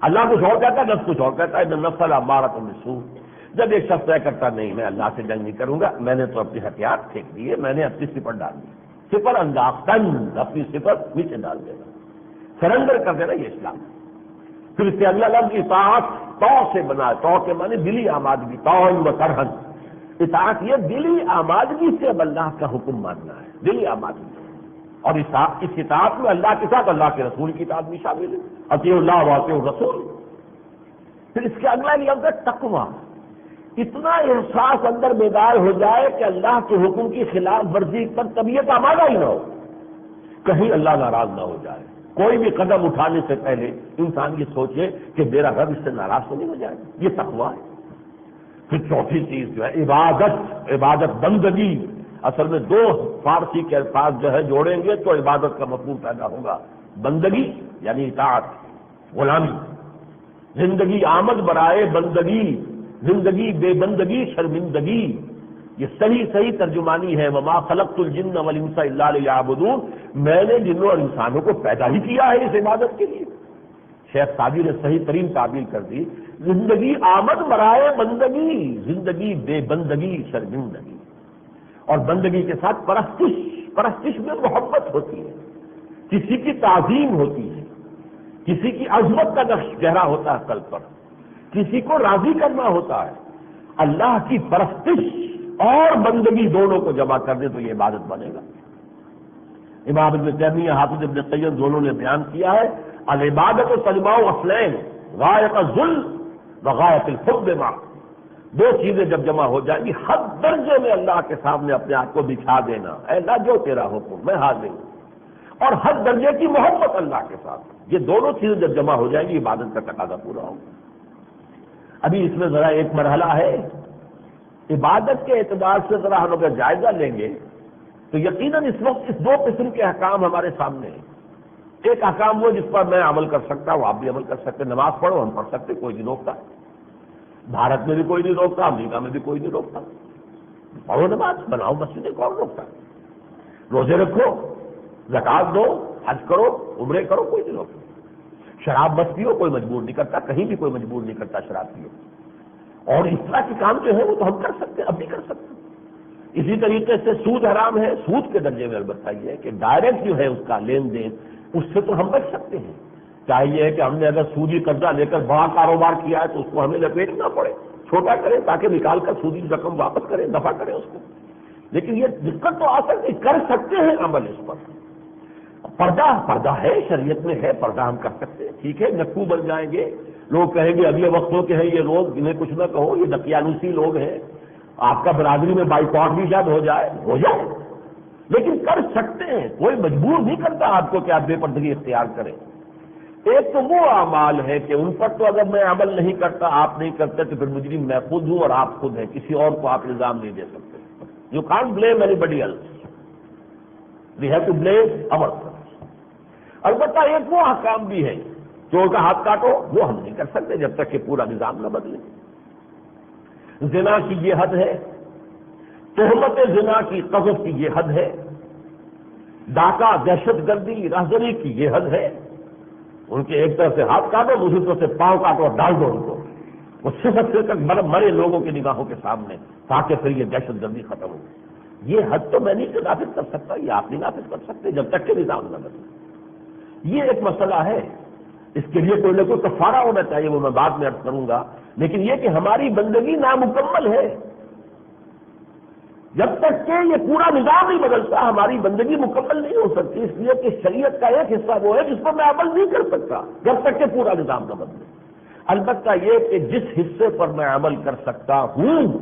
[SPEAKER 1] اللہ کچھ اور کہتا ہے، نفس کچھ اور کہتا ہے، نفس الامارۃ بالسوء۔ جب ایک شخص طے کرتا نہیں میں اللہ سے جنگ نہیں کروں گا، میں نے تو اپنے ہتھیار پھینک دیے، میں نے اپنی سپر ڈال دی، سپر انداختن، اپنی سپر نیچے ڈال دینا، سرنڈر کر دینا، یہ اسلام ہے۔ پھر اس سے اگلا لفظ اطاعت، تو سے بنا ہے، تو کے معنی دلی آمادگی، طوعا و کرہا۔ اطاعت یہ دلی آمادگی سے اب اللہ کا حکم ماننا ہے، دلی آمادگی، اور اس اطاعت میں اللہ کے ساتھ اللہ کے رسول کی اطاعت بھی شامل ہے، اطیعوا اللہ واطیعوا الرسول۔ پھر اس کے اگلا لفظ ہے تقویٰ، اتنا احساس اندر بیدار ہو جائے کہ اللہ کے حکم کی خلاف ورزی پر طبیعت آمادہ ہی نہ ہو، کہیں اللہ ناراض نہ ہو جائے۔ کوئی بھی قدم اٹھانے سے پہلے انسان یہ سوچے کہ میرا رب اس سے ناراض تو نہیں ہو جائے، یہ تقویٰ ہے۔ پھر چوتھی چیز جو ہے عبادت، عبادت بندگی، اصل میں دو فارسی کے الفاظ جو ہے جوڑیں گے تو عبادت کا مفہوم پیدا ہوگا، بندگی یعنی اطاعت، غلامی، زندگی آمد برائے بندگی، زندگی بے بندگی شرمندگی، یہ صحیح ترجمانی ہے، وما خلقت الجن والانس الا لیعبدون، میں نے جنوں اور انسانوں کو پیدا ہی کیا ہے اس عبادت کے لیے۔ شیخ سعدی نے صحیح ترین تعبیر کر دی، زندگی آمد برائے بندگی، زندگی بے بندگی شرمندگی، اور بندگی کے ساتھ پرستش میں محبت ہوتی ہے، کسی کی تعظیم ہوتی ہے، کسی کی عظمت کا نقش گہرا ہوتا ہے قلب پر، کسی کو راضی کرنا ہوتا ہے۔ اللہ کی پرستش اور بندگی دونوں کو جمع کر دے تو یہ عبادت بنے گا۔ امام ابن تیمیہ، حافظ ابن قیم دونوں نے بیان کیا ہے، العبادت تجمع اصلین غایت الذل وغایت الحب معا، دو چیزیں جب جمع ہو جائیں گی، حد درجے میں اللہ کے سامنے اپنے آپ کو بچھا دینا، اے اللہ جو تیرا حکم میں حاضر ہوں، اور حد درجے کی محبت اللہ کے ساتھ، یہ دونوں چیزیں جب جمع ہو جائیں گی عبادت کا تقاضا پورا ہوگا۔ ابھی اس میں ذرا ایک مرحلہ ہے، عبادت کے اعتبار سے ذرا ہم اگر جائزہ لیں گے تو یقیناً اس وقت اس دو قسم کے احکام ہمارے سامنے ہیں۔ ایک احکام وہ جس پر میں عمل کر سکتا ہوں، آپ بھی عمل کر سکتے، نماز پڑھو، ہم پڑھ سکتے، کوئی نہیں روکتا، بھارت میں بھی کوئی نہیں روکتا، امریکہ میں بھی کوئی نہیں روکتا، پڑھو نماز، بناؤ مسجدیں، کون روکتا، روزے رکھو، زکات دو، حج کرو، عمرے کرو، کوئی نہیں روکتا، شراب مت پیو، کوئی مجبور نہیں کرتا، کہیں بھی کوئی مجبور نہیں کرتا شراب پیو، اور اس طرح کے کام جو ہے وہ تو ہم کر سکتے ہیں، اب بھی کر سکتے ہیں۔ اسی طریقے سے سود حرام ہے، سود کے درجے میں البتہ یہ ہے کہ ڈائریکٹ جو ہے اس کا لین دین، اس سے تو ہم بچ سکتے ہیں۔ چاہیے کہ ہم نے اگر سودی قرضہ لے کر بڑا کاروبار کیا ہے تو اس کو ہمیں لپیٹنا پڑے، چھوٹا کریں تاکہ نکال کر سودی رقم واپس کریں، دفع کریں اس کو، لیکن یہ دقت تو آ سکتی، کر سکتے ہیں عمل اس پر۔ پردہ ہے، شریعت میں ہے، پردہ ہم کر سکتے ہیں، ٹھیک ہے، نقو بن جائیں گے، لوگ کہیں گے اگلے وقتوں کے ہیں یہ لوگ، انہیں کچھ نہ کہو، یہ دقیانوسی لوگ ہیں، آپ کا برادری میں بائیکاٹ بھی شاید ہو جائے، لیکن کر سکتے ہیں، کوئی مجبور نہیں کرتا آپ کو کہ آپ بے پردگی اختیار کریں۔ ایک تو وہ اعمال ہے کہ ان پر تو اگر میں عمل نہیں کرتا، آپ نہیں کرتے، تو پھر مجرم میں خود ہوں اور آپ خود ہیں، کسی اور کو آپ الزام نہیں دے سکتے۔ You can't blame anybody else, we have to blame our self. البتہ ایک وہ احکام بھی ہے، چور کا ہاتھ کاٹو، وہ ہم نہیں کر سکتے جب تک کہ پورا نظام نہ بدلے۔ زنا کی یہ حد ہے، تہمت زنا کی قذف کی یہ حد ہے، ڈاکہ دہشت گردی رہزنی کی یہ حد ہے، ان کے ایک طرف سے ہاتھ کاٹو، دوسری طرف سے پاؤں کاٹو اور ڈال دو ان کو، وہ صرف تک مرے لوگوں کی نگاہوں کے سامنے، تاکہ پھر یہ دہشت گردی ختم ہو۔ یہ حد تو میں نہیں نافذ کر سکتا، یہ آپ نہیں نافذ کر سکتے جب تک کہ نظام نہ بدلے۔ یہ ایک مسئلہ ہے، اس کے لیے کوئی نہ کوئی کفارہ ہونا چاہیے، وہ میں بعد میں عرض کروں گا، لیکن یہ کہ ہماری بندگی نامکمل ہے، جب تک کہ یہ پورا نظام نہیں بدلتا ہماری بندگی مکمل نہیں ہو سکتی، اس لیے کہ شریعت کا ایک حصہ وہ ہے جس پر میں عمل نہیں کر سکتا جب تک کہ پورا نظام نہ بدلے۔ البتہ یہ کہ جس حصے پر میں عمل کر سکتا ہوں،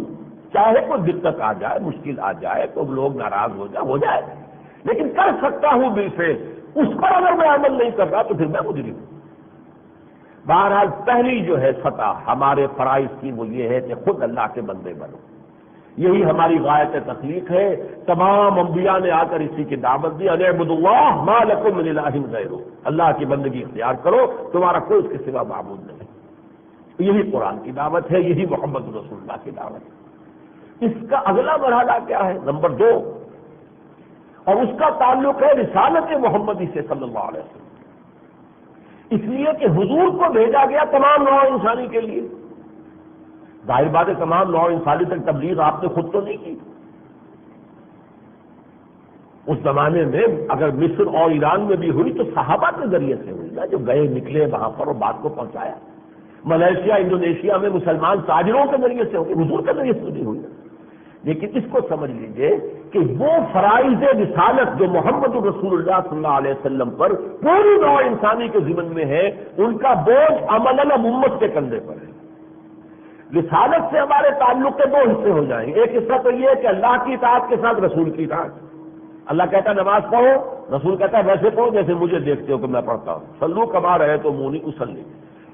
[SPEAKER 1] چاہے کوئی دقت آ جائے، مشکل آ جائے، تو لوگ ناراض ہو جائے، لیکن کر سکتا ہوں بالفعل، اس پر اگر میں عمل نہیں کر رہا تو پھر میں مجرم ہوں۔ بہرحال پہلی جو ہے سطح ہمارے فرائض کی وہ یہ ہے کہ خود اللہ کے بندے بنو، یہی ہماری غایت تخلیق ہے۔ تمام انبیاء نے آ کر اسی کی دعوت دی، ان اعبدوا اللہ ما لکم من الہ غیرہ، اللہ کی بندگی اختیار کرو، تمہارا کوئی اس کے سوا معبود نہیں۔ یہی قرآن کی دعوت ہے، یہی محمد رسول اللہ کی دعوت ہے۔ اس کا اگلا مرحلہ کیا ہے؟ نمبر 2، اور اس کا تعلق ہے رسالت محمدی سے صلی اللہ علیہ وسلم، اس لیے کہ حضور کو بھیجا گیا تمام نوع انسانی کے لیے۔ ظاہر بات ہے تمام نوع انسانی تک تبلیغ آپ نے خود تو نہیں کی، اس زمانے میں اگر مصر اور ایران میں بھی ہوئی تو صحابہ کے ذریعے سے ہوئی نا، جو گئے نکلے وہاں پر اور بات کو پہنچایا۔ ملیشیا، انڈونیشیا میں مسلمان تاجروں کے ذریعے سے ہوئی، حضور کے ذریعے سے نہیں ہوئی۔ لیکن اس کو سمجھ لیجئے کہ وہ فرائض رسالت جو محمد رسول اللہ صلی اللہ علیہ وسلم پر پوری نوع انسانی کے ضمن میں ہے، ان کا بوجھ عملاً امت کے کندھے پر ہے۔ رسالت سے ہمارے تعلق کے 2 حصے ہو جائیں گے۔ ایک حصہ تو یہ ہے کہ اللہ کی اطاعت کے ساتھ رسول کی اطاعت۔ اللہ کہتا ہے نماز پڑھو، رسول کہتا ہے ویسے پڑھو جیسے مجھے دیکھتے ہو کہ میں پڑھتا ہوں، صلو کما رہے تو مونی اسلی،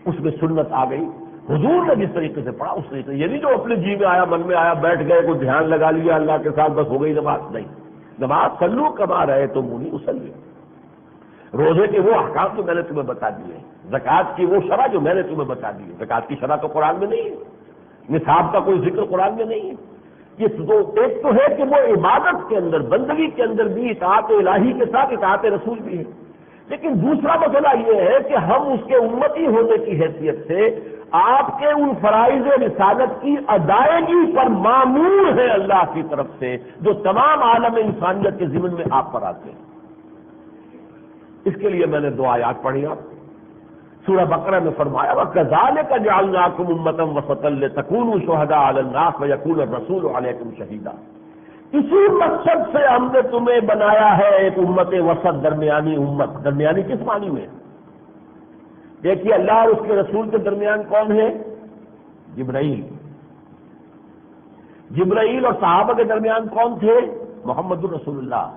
[SPEAKER 1] اس میں سنت آ گئی۔ حضور نے جس طریقے سے پڑھا اس طریقے سے، یہ نہیں جو اپنے جی میں آیا من میں آیا بیٹھ گئے کوئی دھیان لگا لیا اللہ کے ساتھ بس ہو گئی نماز، نہیں، نماز صلو کما رہے تو مونی اسلی، روزے کے وہ احکام جو میں نے تمہیں بتا دیے، زکوٰۃ کی وہ شرح جو میں نے تمہیں بتا دی، زکوٰۃ کی شرح تو قرآن میں نہیں ہے، نصاب کا کوئی ذکر قرآن میں نہیں ہے، یہ تو ایک تو ہے کہ وہ عبادت کے اندر بندگی کے اندر بھی اطاعت الہی کے ساتھ اطاعت رسول بھی ہے، لیکن دوسرا مسئلہ یہ ہے کہ ہم اس کے امتی ہونے کی حیثیت سے آپ کے ان فرائض رسالت کی ادائیگی پر مامور ہے اللہ کی طرف سے جو تمام عالم انسانیت کے ضمن میں آپ پر آتے ہیں۔ اس کے لیے میں نے 2 آیات پڑھی آپ سورہ بقرہ میں فرمایا وَكَذَلِكَ جَعَلْنَاكُمْ أُمَّةً وَسَطًا لِتَكُونُوا شُهَدَاءَ عَلَى النَّاسِ وَيَكُونَ الرَّسُولُ عَلَيْكُمْ شَهِيدًا، اسی مقصد سے ہم نے تمہیں بنایا ہے ایک امت وسط، درمیانی امت۔ درمیانی کس معنی میں؟ دیکھیے اللہ اور اس کے رسول کے درمیان کون ہے؟ جبرائیل۔ جبرائیل اور صحابہ کے درمیان کون تھے؟ محمد الرسول اللہ۔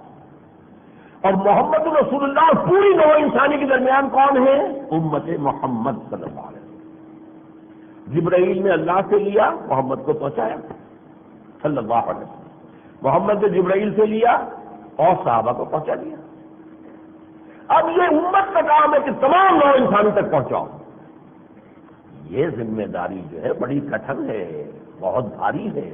[SPEAKER 1] اور محمد الرسول اللہ اور پوری نوع انسانی کے درمیان کون ہے؟ امت محمد صلی اللہ علیہ وسلم۔ جبرائیل نے اللہ سے لیا، محمد کو پہنچایا صلی اللہ علیہ وسلم، محمد نے جبرائیل سے لیا اور صحابہ کو پہنچا دیا۔ اب یہ امت کا کام ہے کہ تمام نوع انسانی تک پہنچاؤ۔ یہ ذمہ داری جو ہے بڑی کٹھن ہے، بہت بھاری ہے،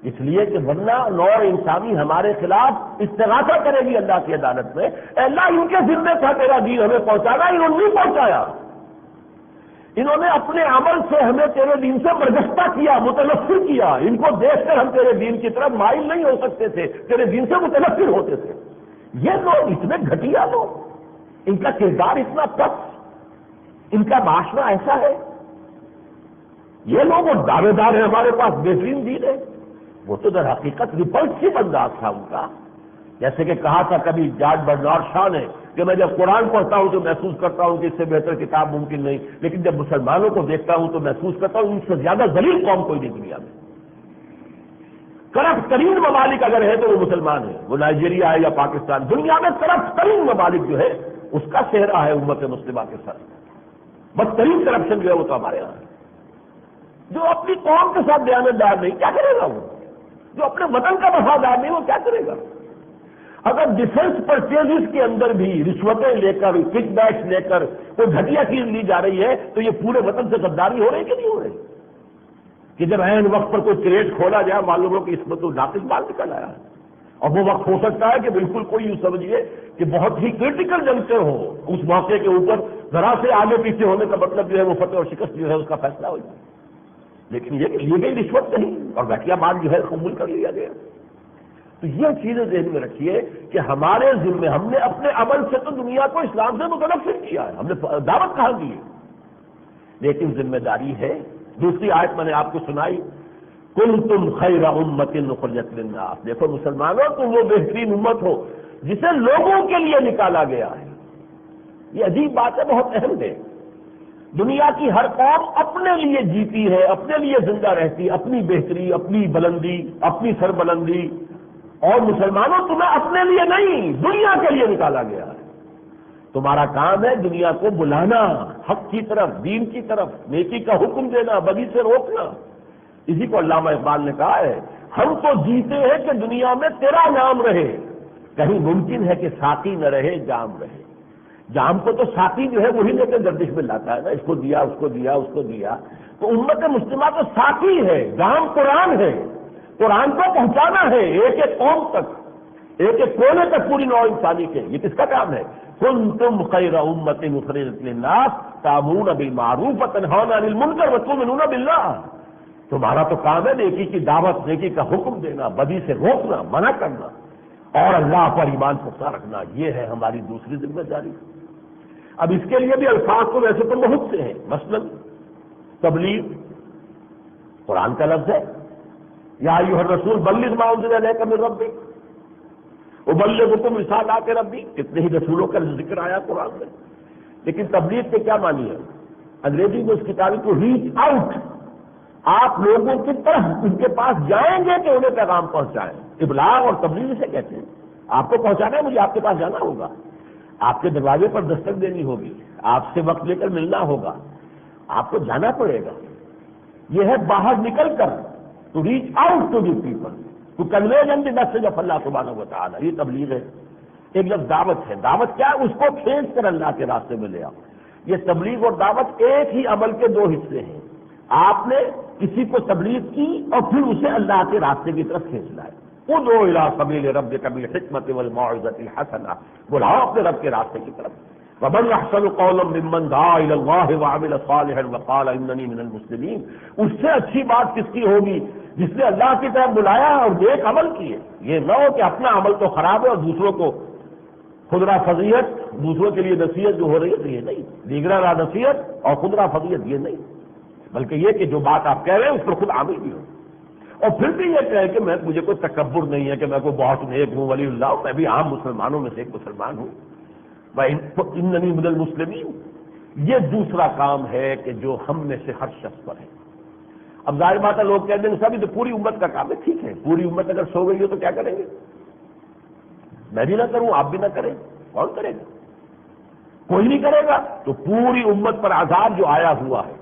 [SPEAKER 1] اس لیے کہ ورنہ نوع انسانی ہمارے خلاف استغاثہ کرے گی اللہ کی عدالت میں، اے اللہ ان کے ذمہ تھا تیرا دین ہمیں پہنچانا، انہوں نے نہیں پہنچایا، انہوں نے اپنے عمل سے ہمیں تیرے دین سے برگشتہ کیا، متنفر کیا، ان کو دیکھ کر ہم تیرے دین کی طرف مائل نہیں ہو سکتے تھے، تیرے دین سے متنفر ہوتے تھے۔ یہ لوگ اتنے گھٹیا لوگ، ان کا کردار اتنا پست، ان کا معاشرہ ایسا ہے، یہ لوگ وہ دعوے دار ہیں ہمارے پاس بہترین دین ہے، وہ تو در حقیقت ریپلسیو انداز تھا ان کا۔ جیسے کہ کہا تھا کبھی جارج برنارڈ شاہ نے کہ میں جب قرآن پڑھتا ہوں تو محسوس کرتا ہوں کہ اس سے بہتر کتاب ممکن نہیں، لیکن جب مسلمانوں کو دیکھتا ہوں تو محسوس کرتا ہوں ان سے زیادہ ذلیل قوم کوئی نہیں دنیا میں۔ کرپٹ ترین ممالک اگر ہے تو وہ مسلمان ہیں، وہ نائجیریا ہے یا پاکستان، دنیا میں کرپٹ ترین ممالک جو ہے اس کا چہرہ ہے امت مسلمہ کے ساتھ، بدترین کرپشن جو ہے وہ تو ہمارے یہاں ہے۔ جو اپنی قوم کے ساتھ دیانتدار نہیں، کیا کرے گا وہ؟ جو اپنے وطن کا وفادار نہیں، وہ کیا کرے گا؟ اگر ڈیفنس پرچیزز کے اندر بھی رشوتیں لے کر، کک بیکس لے کر کوئی گھٹیا چیز لی جا رہی ہے تو یہ پورے وطن سے غداری ہو رہی کہ نہیں ہو رہی؟ کہ جب عین وقت پر کوئی کریٹ کھولا جائے معلوم ہو کہ اس میں تو ناقص مال نکل آیا ہے، اور وہ وقت ہو سکتا ہے کہ بالکل کوئی یوں سمجھیے کہ بہت ہی کریٹیکل جنگیں ہو، اس موقع کے اوپر ذرا سے آگے پیچھے ہونے کا مطلب جو ہے وہ فتح اور شکست جو ہے اس کا فیصلہ ہو جائے، لیکن یہ کہ لی گئی رشوت نہیں اور گھٹیا مال جو ہے قبول کر لیا گیا۔ تو یہ چیزیں ذہن میں رکھیے کہ ہمارے ذمے، ہم نے اپنے عمل سے تو دنیا کو اسلام سے متنفر کیا ہے، ہم نے دعوت کہاں دی ہے، لیکن ذمہ داری ہے۔ دوسری آیت میں نے آپ کو سنائی کنتم خیر امت اخرجت للناس، دیکھو مسلمانوں تم وہ بہترین امت ہو جسے لوگوں کے لیے نکالا گیا ہے۔ یہ عجیب بات ہے، بہت اہم ہے۔ دنیا کی ہر قوم اپنے لیے جیتی ہے، اپنے لیے زندہ رہتی، اپنی بہتری، اپنی بلندی، اپنی سربلندی، اور مسلمانوں تمہیں اپنے لیے نہیں دنیا کے لیے نکالا گیا ہے۔ تمہارا کام ہے دنیا کو بلانا حق کی طرف، دین کی طرف، نیکی کا حکم دینا، بدی سے روکنا۔ اسی کو علامہ اقبال نے کہا ہے ہم تو جیتے ہیں کہ دنیا میں تیرا نام رہے، کہیں ممکن ہے کہ ساقی نہ رہے جام رہے۔ جام کو تو ساقی جو ہے وہی لے کے گردش میں لاتا ہے نا، اس کو دیا اس کو دیا اس کو دیا، تو امت مسلمہ تو ساقی ہے، جام قرآن ہے، قرآن کو پہنچانا ہے ایک ایک قوم تک، ایک ایک کونے تک پوری نوع انسانی کے۔ یہ کس کا کام ہے؟ کنتم خیر امت اخرجت للناس تأمرون بالمعروف وتنہون عن المنکر وتؤمنون باللہ۔ تمہارا تو کام ہے نیکی کی دعوت، نیکی کا حکم دینا، بدی سے روکنا، منع کرنا، اور اللہ پر ایمان پختہ رکھنا، یہ ہے ہماری دوسری ذمہ داری۔ اب اس کے لیے بھی الفاظ تو ویسے تو بہت سے ہیں، مثلا تبلیغ قرآن کا لفظ ہے، یا ایھا الرسول بلغ ما انزل الیک من ربک ابلغکم رسالات ربی، کتنے ہی رسولوں کا ذکر آیا قرآن میں، لیکن تبلیغ کے کیا معنی ہے؟ انگریزی میں اس کی تعریف کو ریچ آؤٹ، آپ لوگوں کی طرف ان کے پاس جائیں گے کہ انہیں پیغام پہنچائیں۔ ابلاغ اور تبلیغ سے کہتے ہیں آپ کو پہنچانا ہے، مجھے آپ کے پاس جانا ہوگا، آپ کے دروازے پر دستک دینی ہوگی، آپ سے وقت لے کر ملنا ہوگا، آپ کو جانا پڑے گا. یہ ہے باہر نکل کر to reach out to the people to convey them the message of Allah سبحانہ و تعالیٰ. یہ تبلیغ ہے. ایک لفظ دعوت ہے. دعوت کیا ہے؟ اس کو کھینچ کر اللہ کے راستے میں لے آؤ. یہ تبلیغ اور دعوت ایک ہی عمل کے دو حصے ہیں. آپ نے کسی کو تبلیغ کی اور پھر اسے اللہ کے راستے کی طرف کھینچ لائے. ادعو الی سبیل ربک بالحکمۃ والموعظۃ الحسنہ، بلاؤ اپنے رب کے راستے کی طرف. ومن احسن قولا ممن دعا الی اللہ وعمل صالحا وقال اننی من المسلمین. اس سے اچھی بات کس کی ہوگی جس نے اللہ کی طرف بلایا اور نیک عمل کیے. یہ نہ ہو کہ اپنا عمل تو خراب ہے اور دوسروں کو خودرا فضیحت، دوسروں کے لیے نصیحت جو ہو رہی ہے تو یہ نہیں. دیگرہ را نصیحت اور خودرا فضیحت یہ نہیں، بلکہ یہ کہ جو بات آپ کہہ رہے ہیں اس پر خود عامل بھی ہو. اور پھر بھی یہ کہے کہ مجھے کوئی تکبر نہیں ہے کہ میں کوئی بہت نیک ہوں، ولی اللہ ہوں، میں بھی عام مسلمانوں میں سے ایک مسلمان ہوں. اننی من المسلمین. یہ دوسرا کام ہے کہ جو ہم میں سے ہر شخص پر ہے. اب ظاہر بات ہے لوگ کہتے ہیں سبھی تو پوری امت کا کام ہے. ٹھیک ہے، پوری امت اگر سو گئی ہو تو کیا کریں گے؟ میں بھی نہ کروں، آپ بھی نہ کریں، کون کرے گا؟ کوئی نہیں کرے گا. تو پوری امت پر عذاب جو آیا ہوا ہے،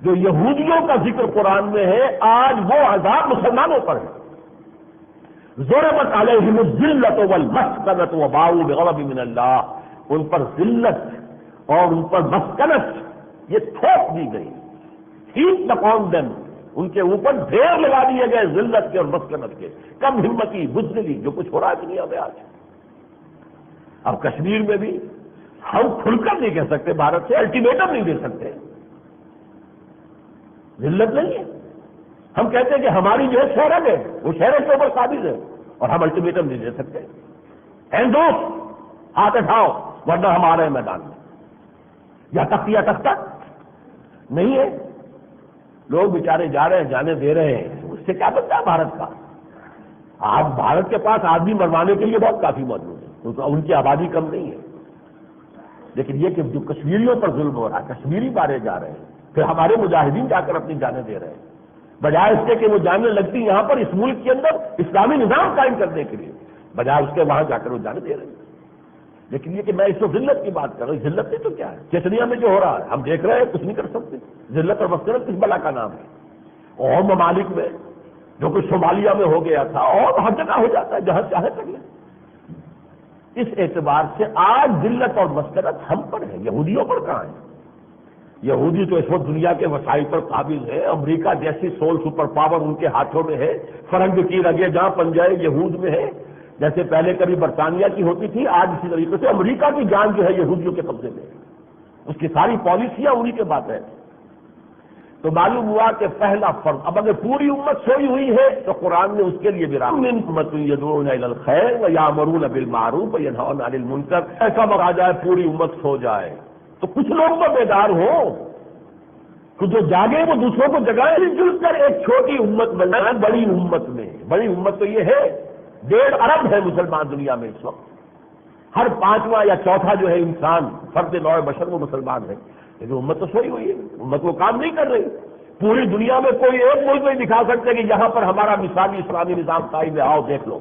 [SPEAKER 1] جو یہودیوں کا ذکر قرآن میں ہے، آج وہ عذاب مسلمانوں پر ہے. ضربت علیہم الذلۃ والمسکنۃ وباؤوا بغضب من اللہ. ان پر ذلت اور ان پر مسکنت یہ تھوپ دی گئی. ہیپڈ اپون دیم، ان کے اوپر ڈھیر لگا دیے گئے ذلت کے اور مسکنت کے. کم ہمتی، بزدلی، جو کچھ ہو رہا ہے دنیا میں آج. اب کشمیر میں بھی ہم کھل کر نہیں کہہ سکتے بھارت سے، الٹیمیٹم نہیں دے سکتے. ذلت نہیں ہے. ہم کہتے ہیں کہ ہماری جو ہے شہرت ہے، وہ شہرت کے اوپر قابض ہے، اور ہم الٹیمیٹم نہیں دے سکتے. دوست ہاتھ اٹھاؤ ورنہ ہمارے میدان میں. یا تختیہ تختہ نہیں ہے. لوگ بیچارے جا رہے ہیں، جانے دے رہے ہیں. اس سے کیا بنتا ہے بھارت کا؟ آپ بھارت کے پاس آدمی مروانے کے لیے بہت کافی موجود ہے، ان کی آبادی کم نہیں ہے. لیکن یہ کہ جو کشمیریوں پر ظلم ہو رہا ہے، کشمیری مارے جا رہے ہیں، پھر ہمارے مجاہدین جا کر اپنی جانیں دے رہے ہیں، بجائے اس کے کہ وہ جانیں لگتی یہاں پر اس ملک کے اندر اسلامی نظام قائم کرنے کے لیے، بجائے اس کے وہاں جا کر وہ جانیں دے رہے ہیں. لیکن یہ کہ میں اس وقت ذلت کی بات کر رہا ہوں. ذلت نہیں تو کیا ہے؟ چچنیا میں جو ہو رہا ہے ہم دیکھ رہے ہیں، کچھ نہیں کر سکتے. ذلت اور مسکنت کس بلا کا نام ہے؟ اور ممالک میں جو کچھ صومالیہ میں ہو گیا تھا اور ہر جگہ ہو جاتا ہے جہاں چاہے کر لیں. اس اعتبار سے آج ذلت اور مسکنت ہم پر ہے، یہودیوں پر کہاں ہے؟ یہودی تو اس وقت دنیا کے وسائل پر قابض ہے. امریکہ جیسی سول سپر پاور ان کے ہاتھوں میں ہے. فرنگ کی رگیں جہاں پنجائے یہود میں ہے. جیسے پہلے کبھی برطانیہ کی ہوتی تھی، آج اسی طریقے سے امریکہ کی جان جو ہے یہودیوں کے قبضے میں ہے. اس کی ساری پالیسیاں انہی کے بات ہے. تو معلوم ہوا کہ پہلا فرض، اب اگر پوری امت سوئی ہوئی ہے تو قرآن نے اس کے لیے بھی امت یدعون الی الخیر ویامرون بالمعروف وینہون عن المنکر. ایسا وقت آ جائے پوری امت سو جائے تو کچھ لوگ تو بیدار ہوں، تو جو جاگے وہ دوسروں کو جگائے. جل کر ایک چھوٹی امت بنائے بڑی امت میں. بڑی امت تو یہ ہے 1.5 ارب ہے مسلمان دنیا میں اس وقت. ہر 5واں یا چوتھا جو ہے انسان فرد نوع بشر وہ مسلمان ہے. لیکن امت تو سوئی ہوئی ہے، امت وہ کام نہیں کر رہی. پوری دنیا میں کوئی ایک ملک نہیں دکھا سکتے کہ یہاں پر ہمارا مثالی اسلامی نظام قائم ہے، آؤ دیکھ لو.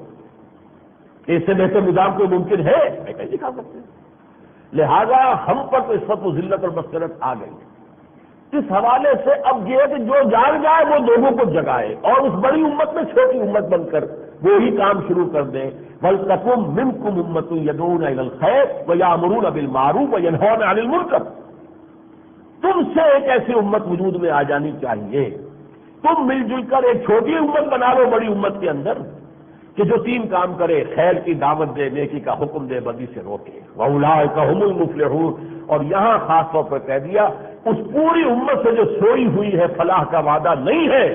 [SPEAKER 1] اس سے بہتر نظام کوئی ممکن ہے؟ نہیں دکھا سکتے. لہذا ہم پر تو اس وقت ذلت اور مسکنت آ گئی. اس حوالے سے اب یہ کہ جو جاگ جائے وہ لوگوں کو جگائے اور اس بڑی امت میں چھوٹی امت بن کر وہی کام شروع کر دیں. وَلْتَكُن مِّنكُمْ أُمَّةٌ يَدْعُونَ إِلَى الْخَيْرِ وَيَأْمُرُونَ بِالْمَعْرُوفِ وَيَنْهَوْنَ عَنِ الْمُنكَرِ. تم سے ایک ایسی امت وجود میں آ جانی چاہیے. تم مل جل کر ایک چھوٹی امت بنا لو بڑی امت کے اندر کہ جو 3 کام کرے: خیر کی دعوت دے، نیکی کا حکم دے، بدی سے روکے. وَأُولَٰئِكَ هُمُ الْمُفْلِحُونَ. اور یہاں خاص طور پر کہہ دیا اس پوری امت سے جو سوئی ہوئی ہے فلاح کا وعدہ نہیں ہے.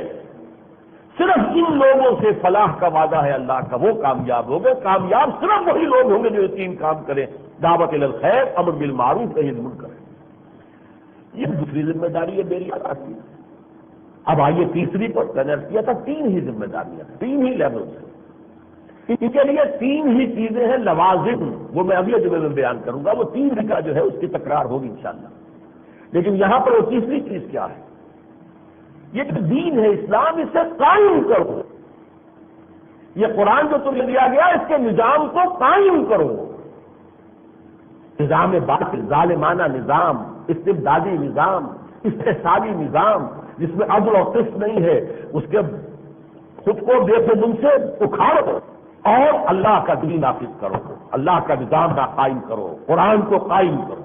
[SPEAKER 1] صرف ان لوگوں سے فلاح کا وعدہ ہے اللہ کا، وہ کامیاب ہو گئے. کامیاب صرف وہی لوگ ہوں گے جو 3 کام کریں: دعوت الی الخیر، امر بالمعروف، نہی عن المنکر. یہ دوسری ذمہ داری ہے میری آتی. اب آئیے تیسری پر. میں نے کیا تھا 3 ہی ذمہ داریاں، 3 ہی لیولز ہیں. ان کے لیے 3 ہی چیزیں ہیں لوازم، وہ میں اگلے جمعے میں بیان کروں گا. وہ 3 کا جو ہے اس کی تکرار ہوگی انشاءاللہ. لیکن یہاں پر وہ تیسری چیز کیا ہے؟ یہ دین ہے اسلام، اسے قائم کرو. یہ قرآن جو تمہیں دیا گیا اس کے نظام کو قائم کرو. نظام باطل، ظالمانہ نظام، استبدادی نظام، استحصالی نظام جس میں عدل اور قسط نہیں ہے، اس کے خود کو بے خودم سے اکھاڑو اور اللہ کا دین نافذ کرو، اللہ کا نظام کا قائم کرو، قرآن کو قائم کرو۔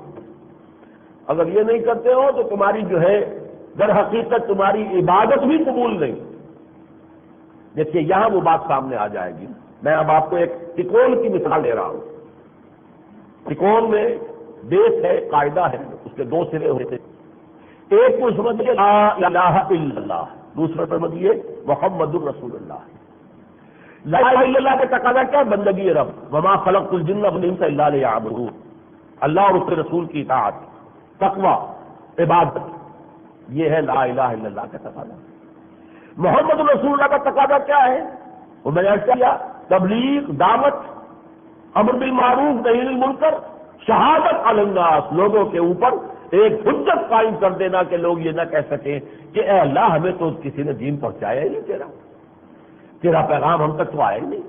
[SPEAKER 1] اگر یہ نہیں کرتے ہو تو تمہاری جو ہے در حقیقت تمہاری عبادت بھی قبول نہیں۔ دیکھیے یہاں وہ بات سامنے آ جائے گی۔ میں اب آپ کو ایک تکون کی مثال دے رہا ہوں۔ تکون میں بیس ہے، قاعدہ ہے، اس کے دو سرے ہوتے ہیں۔ ایک کو سمجھیے لا الہ الا اللہ، دوسرا سمجھیے محمد الرسول اللہ۔ لا الہ الا اللہ کا تقاضا کیا؟ بندگی رب، وما خلقت الجن والانس الا لیعبدون، اللہ اور اس کے رسول کی اطاعت، تقوی، عبادت، یہ ہے لا الہ الا اللہ کا تقاضا۔ محمد الرسول اللہ کا تقاضا کیا ہے؟ وہ میں نے عرض کیا، تبلیغ، دعوت، امر بالمعروف نہی عن المنکر، شہادت علی الناس، لوگوں کے اوپر ایک حجت قائم کر دینا کہ لوگ یہ نہ کہہ سکیں کہ اے اللہ ہمیں تو کسی نے دین پہنچایا ہی نہیں، تیرا پیغام ہم تک تو آیا ہی نہیں۔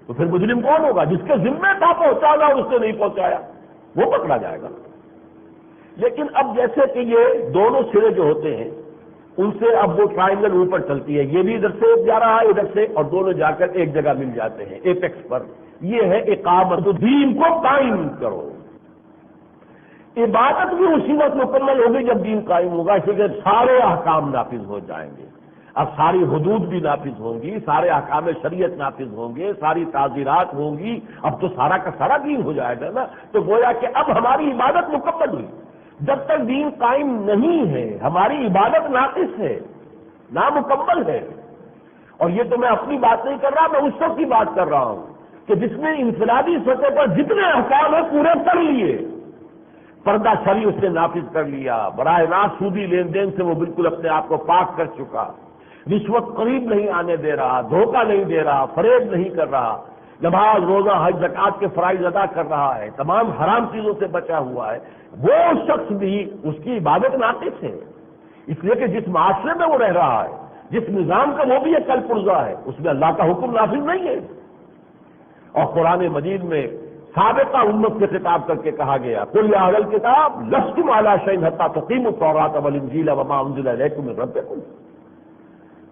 [SPEAKER 1] تو پھر مجرم کون ہوگا؟ جس کے ذمہ تھا پہنچانا اور اس نے نہیں پہنچایا، وہ پکڑا جائے گا۔ لیکن اب جیسے کہ یہ دونوں سرے جو ہوتے ہیں ان سے اب وہ ٹرائنگل اوپر چلتی ہے، یہ بھی ادھر سے جا رہا ہے ادھر سے، اور دونوں جا کر ایک جگہ مل جاتے ہیں ایپیکس پر۔ یہ ہے اقامت دین کو قائم کرو۔ عبادت بھی اسی وقت مکمل ہوگی جب دین قائم ہوگا، اسی لیے سارے احکام نافذ ہو جائیں گے۔ اب ساری حدود بھی نافذ ہوں گی، سارے احکام شریعت نافذ ہوں گے، ساری تعزیرات ہوں گی، اب تو سارا کا سارا دین ہو جائے گا نا۔ تو گویا کہ اب ہماری عبادت مکمل ہوئی۔ جب تک دین قائم نہیں ہے ہماری عبادت ناقص ہے، نامکمل ہے۔ اور یہ تو میں اپنی بات نہیں کر رہا، میں اس وقت کی بات کر رہا ہوں کہ جس نے انفرادی سطح پر جتنے احکام ہیں پورے کر لیے، پردہ شرعی اس نے نافذ کر لیا، براہ راست سودی لین دین سے وہ بالکل اپنے آپ کو پاک کر چکا، رشوت قریب نہیں آنے دے رہا، دھوکہ نہیں دے رہا، فریب نہیں کر رہا، نماز، روزہ، حج، زکوٰۃ کے فرائض ادا کر رہا ہے، تمام حرام چیزوں سے بچا ہوا ہے، وہ شخص بھی اس کی عبادت ناقص ہے۔ اس لیے کہ جس معاشرے میں وہ رہ رہا ہے، جس نظام کا وہ بھی ایک کل پرزہ ہے، اس میں اللہ کا حکم نافذ نہیں ہے۔ اور قرآن مجید میں سابقہ امت سے خطاب کر کے کہا گیا، قل یا اہل الکتاب لستم علی شیء حتی تقیموا التوراۃ والانجیل وما انزل الیکم من ربکم۔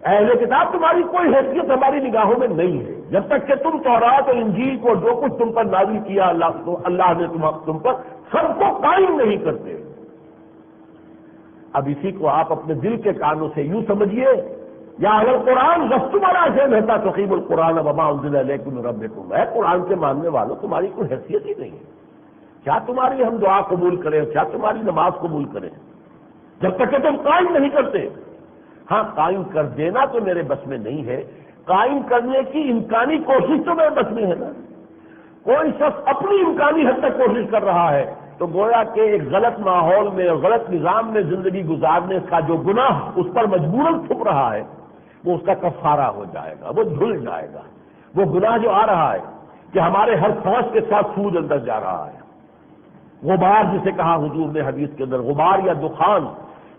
[SPEAKER 1] اہل کتاب تمہاری کوئی حیثیت ہماری نگاہوں میں نہیں ہے جب تک کہ تم تورات اور انجیل کو جو کچھ تم پر نازل کیا اللہ نے تم پر سب کو قائم نہیں کرتے۔ اب اسی کو آپ اپنے دل کے کانوں سے یوں سمجھیے، یا اہل قرآن لستم علی شیء حتی تقیموا القرآن وما انزل الیکم من ربکم، اے قرآن کے ماننے والوں تمہاری کوئی حیثیت ہی نہیں ہے، کیا تمہاری ہم دعا قبول کریں، کیا تمہاری نماز قبول کریں جب تک کہ تم قائم نہیں کرتے۔ ہاں قائم کر دینا تو میرے بس میں نہیں ہے، قائم کرنے کی امکانی کوشش تو میرے بس میں ہے نا۔ کوئی شخص اپنی امکانی حد تک کوشش کر رہا ہے تو گویا کہ ایک غلط ماحول میں اور غلط نظام میں زندگی گزارنے کا جو گناہ اس پر مجبوراً چھپ رہا ہے وہ اس کا کفارہ ہو جائے گا، وہ دھل جائے گا۔ وہ گناہ جو آ رہا ہے کہ ہمارے ہر سانس کے ساتھ سود اندر جا رہا ہے، غبار جسے کہا حضور نے حدیث کے اندر، غبار یا دخان،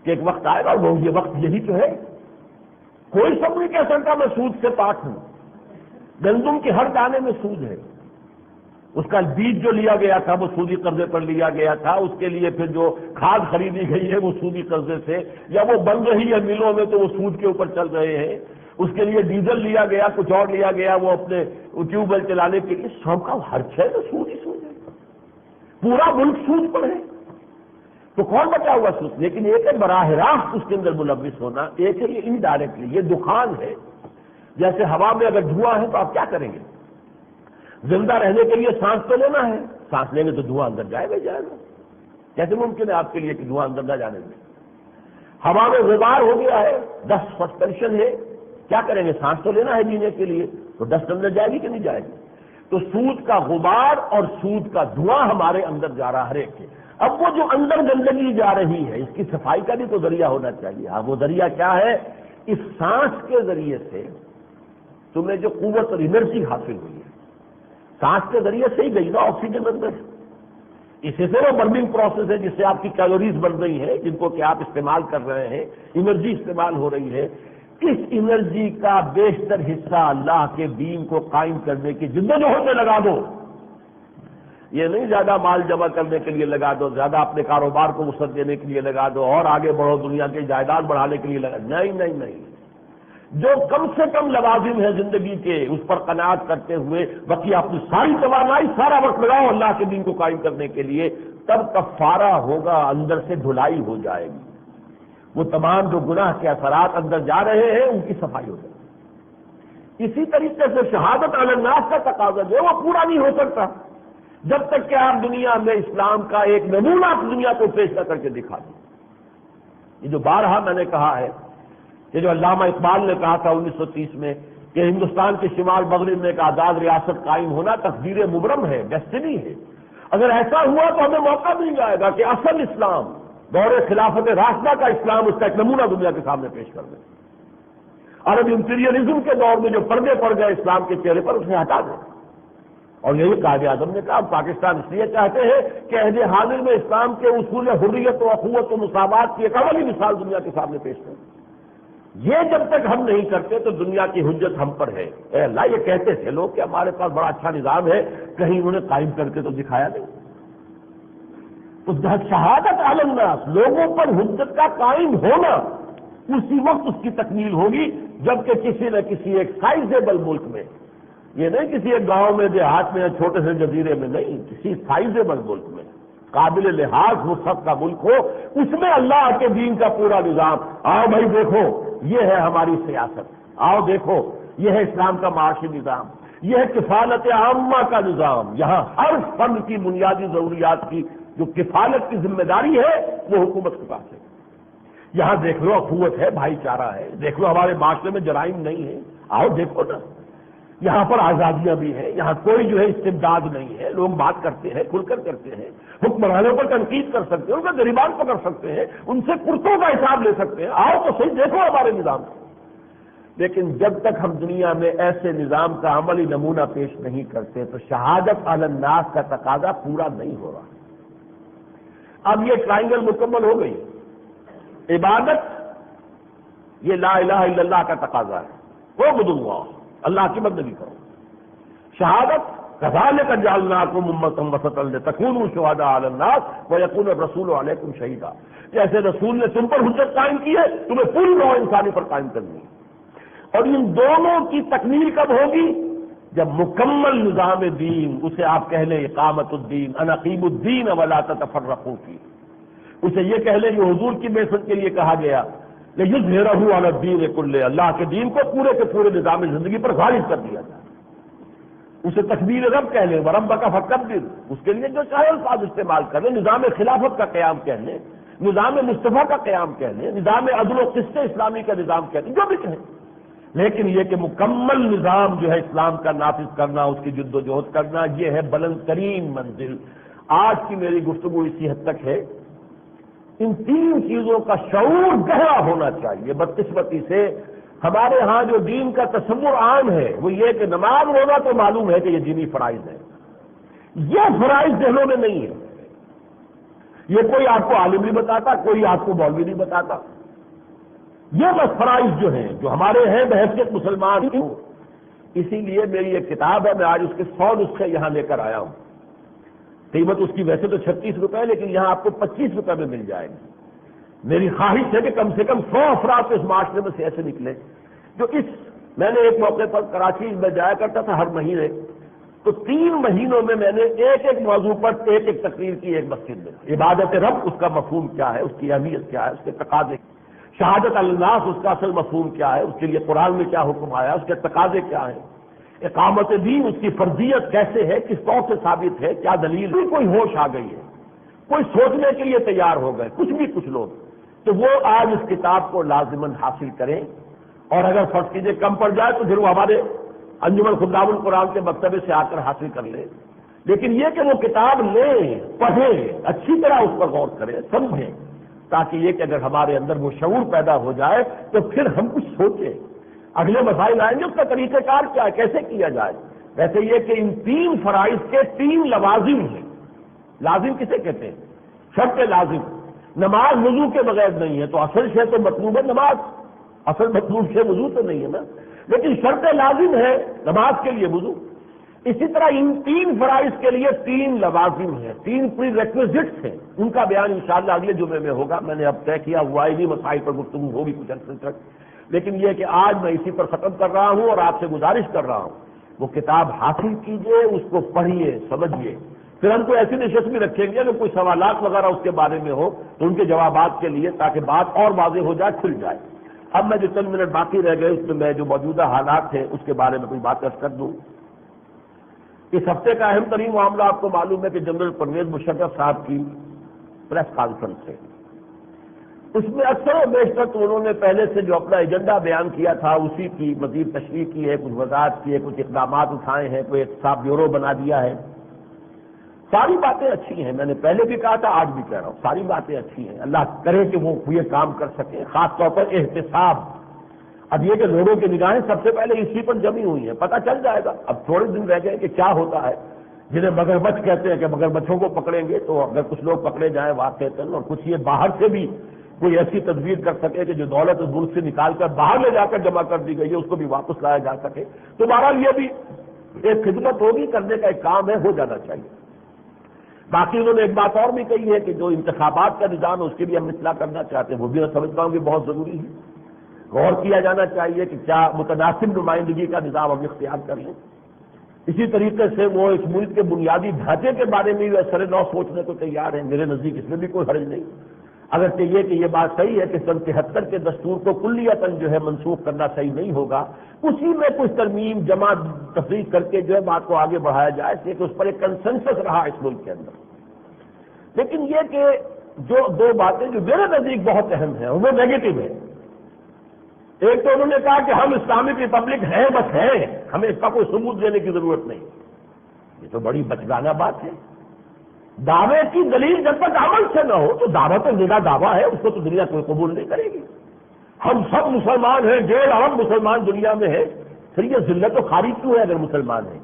[SPEAKER 1] کہ ایک وقت آئے گا، وہ یہ وقت یہی تو ہے۔ کوئی سب نہیں کہہ سکتا میں سود سے پاک ہوں۔ گندم کے ہر دانے میں سود ہے، اس کا بیج جو لیا گیا تھا وہ سودی قرضے پر لیا گیا تھا، اس کے لیے پھر جو کھاد خریدی گئی ہے وہ سودی قرضے سے، یا وہ بن رہی ہے ملوں میں تو وہ سود کے اوپر چل رہے ہیں، اس کے لیے ڈیزل لیا گیا، کچھ اور لیا گیا وہ اپنے ٹیوب ویل چلانے کے لیے، سب کا ہر شے میں سود ہی سود ہے، پورا ملک سود پر ہے۔ تو کون بچا ہوا سود؟ لیکن ایک ہے براہ راست اس کے اندر ملوث ہونا، ایک ہے یہ انڈائریکٹلی، یہ دخان ہے۔ جیسے ہوا میں اگر دھواں ہے تو آپ کیا کریں گے؟ زندہ رہنے کے لیے سانس تو لینا ہے، سانس لیں گے تو دھواں اندر جائے گا ہی جائے گا۔ کیسے ممکن ہے آپ کے لیے کہ دھواں اندر نہ جانے دیں؟ ہوا میں غبار ہو گیا ہے، ڈسٹ سسپینشن ہے، کیا کریں گے؟ سانس تو لینا ہے جینے کے لیے، تو ڈسٹ اندر جائے گی کہ نہیں جائے گی؟ تو سود کا غبار اور سود کا دھواں ہمارے اندر جا رہا ہر ایک کے۔ اب وہ جو اندر گندگی جا رہی ہے اس کی صفائی کا بھی تو ذریعہ ہونا چاہیے۔ ہاں وہ ذریعہ کیا ہے؟ اس سانس کے ذریعے سے تمہیں جو قوت اور انرجی حاصل ہوئی ہے، سانس کے ذریعے سے ہی گئی نا آکسیجن اندر، اسی سے وہ برننگ پروسیس ہے جس سے آپ کی کیلوریز بن رہی ہیں، جن کو کہ آپ استعمال کر رہے ہیں، انرجی استعمال ہو رہی ہے۔ اس انرجی کا بیشتر حصہ اللہ کے دین کو قائم کرنے کی جدوجہد میں لگا دو، یہ نہیں زیادہ مال جمع کرنے کے لیے لگا دو، زیادہ اپنے کاروبار کو وسعت دینے کے لیے لگا دو، اور آگے بڑھو، دنیا کی جائیداد بڑھانے کے لیے لگا، نہیں نہیں نہیں، جو کم سے کم لوازم ہے زندگی کے اس پر قناعت کرتے ہوئے بقیہ اپنی ساری توانائی، سارا وقت لگاؤ اللہ کے دین کو قائم کرنے کے لیے، تب کفارہ ہوگا، اندر سے دھلائی ہو جائے گی، وہ تمام جو گناہ کے اثرات اندر جا رہے ہیں ان کی صفائی ہو جائے گی۔ اسی طریقے سے شہادت علی الناس کا تقاضا جو ہے وہ پورا نہیں ہو سکتا جب تک کہ آپ دنیا میں اسلام کا ایک نمونہ دنیا کو پیش نہ کر کے دکھا دیں۔ یہ جو بارہا میں نے کہا ہے، یہ جو علامہ اقبال نے کہا تھا 1930 میں کہ ہندوستان کے شمال مغرب میں ایک آزاد ریاست قائم ہونا تقدیر مبرم ہے، ڈیسٹنی ہے، اگر ایسا ہوا تو ہمیں موقع مل جائے گا کہ اصل اسلام، دور خلافت راشدہ کا اسلام، اس کا ایک نمونہ دنیا کے سامنے پیش کر دیں۔ عرب امپیریلزم کے دور میں جو پردے پڑ گئے اسلام کے چہرے پر، اسے ہٹا دیں۔ اور یہی قائد اعظم نے کہا پاکستان اس لیے چاہتے ہیں کہ عہد حاضر میں اسلام کے اصول حریت و اخوت و مساوات کی ایک اولی مثال دنیا کے سامنے پیش کریں۔ یہ جب تک ہم نہیں کرتے تو دنیا کی حجت ہم پر ہے۔ اے اللہ، یہ کہتے تھے لوگ کہ ہمارے پاس بڑا اچھا نظام ہے، کہیں انہوں نے قائم کر کے تو دکھایا نہیں۔ تو شہادت علی الناس، لوگوں پر حجت کا قائم ہونا، اسی وقت اس کی تکمیل ہوگی جبکہ کسی نہ کسی ایک سائزیبل ملک میں، یہ نہیں کسی ایک گاؤں میں، دیہات میں، چھوٹے سے جزیرے میں نہیں، کسی سائزیبل ملک میں، قابل لحاظ وسعت کا ملک ہو، اس میں اللہ کے دین کا پورا نظام۔ آؤ بھائی دیکھو، یہ ہے ہماری سیاست، آؤ دیکھو یہ ہے اسلام کا معاشی نظام، یہ ہے کفالت عامہ کا نظام، یہاں ہر فرد کی بنیادی ضروریات کی جو کفالت کی ذمہ داری ہے وہ حکومت کے پاس ہے۔ یہاں دیکھ لو اخوت ہے، بھائی چارہ ہے، دیکھ لو ہمارے معاشرے میں جرائم نہیں ہے، آؤ دیکھو نا، یہاں پر آزادیاں بھی ہیں، یہاں کوئی جو ہے استبداد نہیں ہے، لوگ بات کرتے ہیں، کھل کر کرتے ہیں، حکمرانوں پر تنقید کر سکتے ہیں، ان کا گریبان پکڑ سکتے ہیں، ان سے کرتوں کا حساب لے سکتے ہیں، آؤ تو صحیح دیکھو ہمارے نظام کو۔ لیکن جب تک ہم دنیا میں ایسے نظام کا عملی نمونہ پیش نہیں کرتے تو شہادت علی الناس کا تقاضا پورا نہیں ہو رہا۔ اب یہ ٹرائنگل مکمل ہو گئی، عبادت یہ لا الہ الا اللہ کا تقاضا ہے، اعبدوا اللہ، اللہ کی بندگی کرو۔ شہادت کذالک جعلناکم امۃ وسطا لتکونوا شہداء علی الناس ویکون الرسول علیکم شہیدا، جیسے رسول نے تم پر حجت قائم کی ہے، تمہیں پوری نوع انسانی پر قائم کرنی ہے۔ اور ان دونوں کی تکمیل کب ہوگی؟ جب مکمل نظام دین، اسے آپ کہہ لیں اقامت الدین، ان اقیموا الدین ولا تتفرقوا فیہ، اسے یہ کہہ لیں جو حضور کی بعثت کے لیے کہا گیا لِیُظْهِرَهُ عَلَى الدِّینِ كُلِّهِ، اللہ کے دین کو پورے کے پورے نظام زندگی پر غالب کر دیا جائے، اسے تکبیر رب کہہ لیں، وَرَبَّكَ فَكَبِّرْ، اس کے لیے جو چاہے الفاظ استعمال کر لیں، نظام خلافت کا قیام کہہ لیں، نظام مصطفیٰ کا قیام کہہ لیں، نظام عدل و قسط اسلامی کا نظام کہہ لیں، جو بھی کہیں، لیکن یہ کہ مکمل نظام جو ہے اسلام کا نافذ کرنا، اس کی جد و جہد کرنا، یہ ہے بلند ترین منزل۔ آج کی میری گفتگو اسی حد تک ہے، ان تین چیزوں کا شعور گہرا ہونا چاہیے۔ بدقسمتی سے ہمارے ہاں جو دین کا تصور عام ہے وہ یہ کہ نماز روزہ تو معلوم ہے کہ یہ دینی فرائض ہے، یہ فرائض ذہنوں میں نہیں ہے، یہ کوئی آپ کو عالم نہیں بتاتا، کوئی آپ کو مولوی نہیں بتاتا، یہ بس فرائض جو ہیں جو ہمارے ہیں بحیثیت مسلمان۔ اسی لیے میری ایک کتاب ہے، میں آج اس کے 100 نسخے یہاں لے کر آیا ہوں، قیمت اس کی ویسے تو 36 روپے لیکن یہاں آپ کو 25 روپے میں مل جائے گی۔ میری خواہش ہے کہ کم سے کم 100 افراد اس معاشرے میں سے ایسے نکلے جو میں نے ایک موقع پر کراچی میں جایا کرتا تھا ہر مہینے، تو 3 مہینوں میں میں نے ایک موضوع پر ایک تقریر کی ایک مسجد میں۔ عبادت رب، اس کا مفہوم کیا ہے، اس کی اہمیت کیا ہے، اس کے تقاضے، شہادت علی الناس، اس کا اصل مفہوم کیا ہے، اس کے لیے قرآن میں کیا حکم آیا، اس کے تقاضے کیا ہیں، اقامت دین، اس کی فرضیت کیسے ہے، کس طور سے ثابت ہے، کیا دلیل ہے۔ کوئی ہوش آ گئی ہے، کوئی سوچنے کے لیے تیار ہو گئے، کچھ لوگ، تو وہ آج اس کتاب کو لازماً حاصل کریں، اور اگر فرض کیجیے کم پڑ جائے تو پھر وہ ہمارے انجمن خدام القرآن کے مکتبے سے آ کر حاصل کر لیں، لیکن یہ کہ وہ کتاب لیں، پڑھیں، اچھی طرح اس پر غور کریں، سمجھیں، تاکہ یہ کہ اگر ہمارے اندر وہ شعور پیدا ہو جائے تو پھر ہم کچھ سوچیں، اگلے مسائل آئیں گے اس کا طریقہ کار کیا ہے، کیسے کیا جائے۔ ویسے یہ کہ ان 3 فرائض کے 3 لوازم ہیں۔ لازم کسے کہتے ہیں؟ شرط لازم۔ نماز وضو کے بغیر نہیں ہے، تو اصل شے تو مطلوب ہے نماز، اصل مطلوب شے وضو تو نہیں ہے نا، لیکن شرط لازم ہے نماز کے لیے وضو۔ اسی طرح ان 3 فرائض کے لیے 3 لوازم ہیں، 3 پری ریکویزٹس ہیں، ان کا بیان انشاءاللہ اگلے جمعے میں ہوگا۔ میں نے اب طے کیا ہوا انہی مسائل پر گفتگو ہوگی کچھ عرصے تک، لیکن یہ کہ آج میں اسی پر ختم کر رہا ہوں اور آپ سے گزارش کر رہا ہوں وہ کتاب حاصل کیجئے، اس کو پڑھیے، سمجھیے، پھر ہم کو ایسی نشست بھی رکھیں گے کہ کوئی سوالات وغیرہ اس کے بارے میں ہو تو ان کے جوابات کے لیے، تاکہ بات اور واضح ہو جائے، کھل جائے۔ اب میں جو چند منٹ باقی رہ گئے اس میں جو موجودہ حالات ہیں اس کے بارے میں کوئی بات عرض کر دوں۔ اس ہفتے کا اہم ترین معاملہ آپ کو معلوم ہے کہ جنرل پرویز مشرف صاحب کی پریس کانفرنس ہے۔ اس میں اکثر و بیشتر تو انہوں نے پہلے سے جو اپنا ایجنڈا بیان کیا تھا اسی کی مزید تشریح کی ہے، کچھ وضاحت کی ہے، کچھ اقدامات اٹھائے ہیں، کوئی احتساب بیورو بنا دیا ہے۔ ساری باتیں اچھی ہیں، میں نے پہلے بھی کہا تھا، آج بھی کہہ رہا ہوں، ساری باتیں اچھی ہیں، اللہ کرے کہ وہ یہ کام کر سکیں، خاص طور پر احتساب۔ اب یہ کہ لوگوں کی نگاہیں سب سے پہلے اسی پر جمی ہوئی ہیں، پتہ چل جائے گا، اب تھوڑے دن رہ گئے کہ کیا ہوتا ہے، جنہیں مگرمچھ کہتے ہیں کہ مگرمچھوں کو پکڑیں گے، تو اگر کچھ لوگ پکڑے جائیں واقعتاً، اور کچھ یہ باہر سے بھی کوئی ایسی تدبیر کر سکے کہ جو دولت اس ملک سے نکال کر باہر لے جا کر جمع کر دی گئی ہے اس کو بھی واپس لایا جا سکے، تو بہرحال یہ بھی ایک خدمت ہوگی، کرنے کا ایک کام ہے، ہو جانا چاہیے۔ باقی انہوں نے ایک بات اور بھی کہی ہے کہ جو انتخابات کا نظام ہے اس کی بھی ہم اصلاح کرنا چاہتے ہیں، وہ بھی میں سمجھتا ہوں کہ بہت ضروری ہے، غور کیا جانا چاہیے کہ کیا متناسب نمائندگی کا نظام ہم اختیار کر لیں۔ اسی طریقے سے وہ اس ملک کے بنیادی ڈھانچے کے بارے میں بھی سر نو سوچنے کو تیار ہیں، میرے نزدیک اس میں بھی کوئی حرج نہیں، اگرچہ یہ کہ یہ بات صحیح ہے کہ سن 73 کے دستور کو کلیتاً جو ہے منسوخ کرنا صحیح نہیں ہوگا، اسی میں کچھ ترمیم جمع تفریق کر کے جو ہے بات کو آگے بڑھایا جائے، اس لیے کہ اس پر ایک کنسنسس رہا اس ملک کے اندر۔ لیکن یہ کہ جو 2 باتیں جو میرے نزدیک بہت اہم ہیں وہ نیگیٹو ہے۔ ایک تو انہوں نے کہا کہ ہم اسلامک ریپبلک ہیں، بس ہیں، ہمیں اس کا کوئی ثبوت دینے کی ضرورت نہیں۔ یہ تو بڑی بچگانہ بات ہے، دعوے کی دلیل جب تک عمل سے نہ ہو تو دعویٰ تو نگاہ دعویٰ ہے، اس کو تو دنیا کوئی قبول نہیں کرے گی۔ ہم سب مسلمان ہیں، 1.5 ارب مسلمان دنیا میں ہے، پھر یہ ذلت و خاری کیوں ہے اگر مسلمان ہیں؟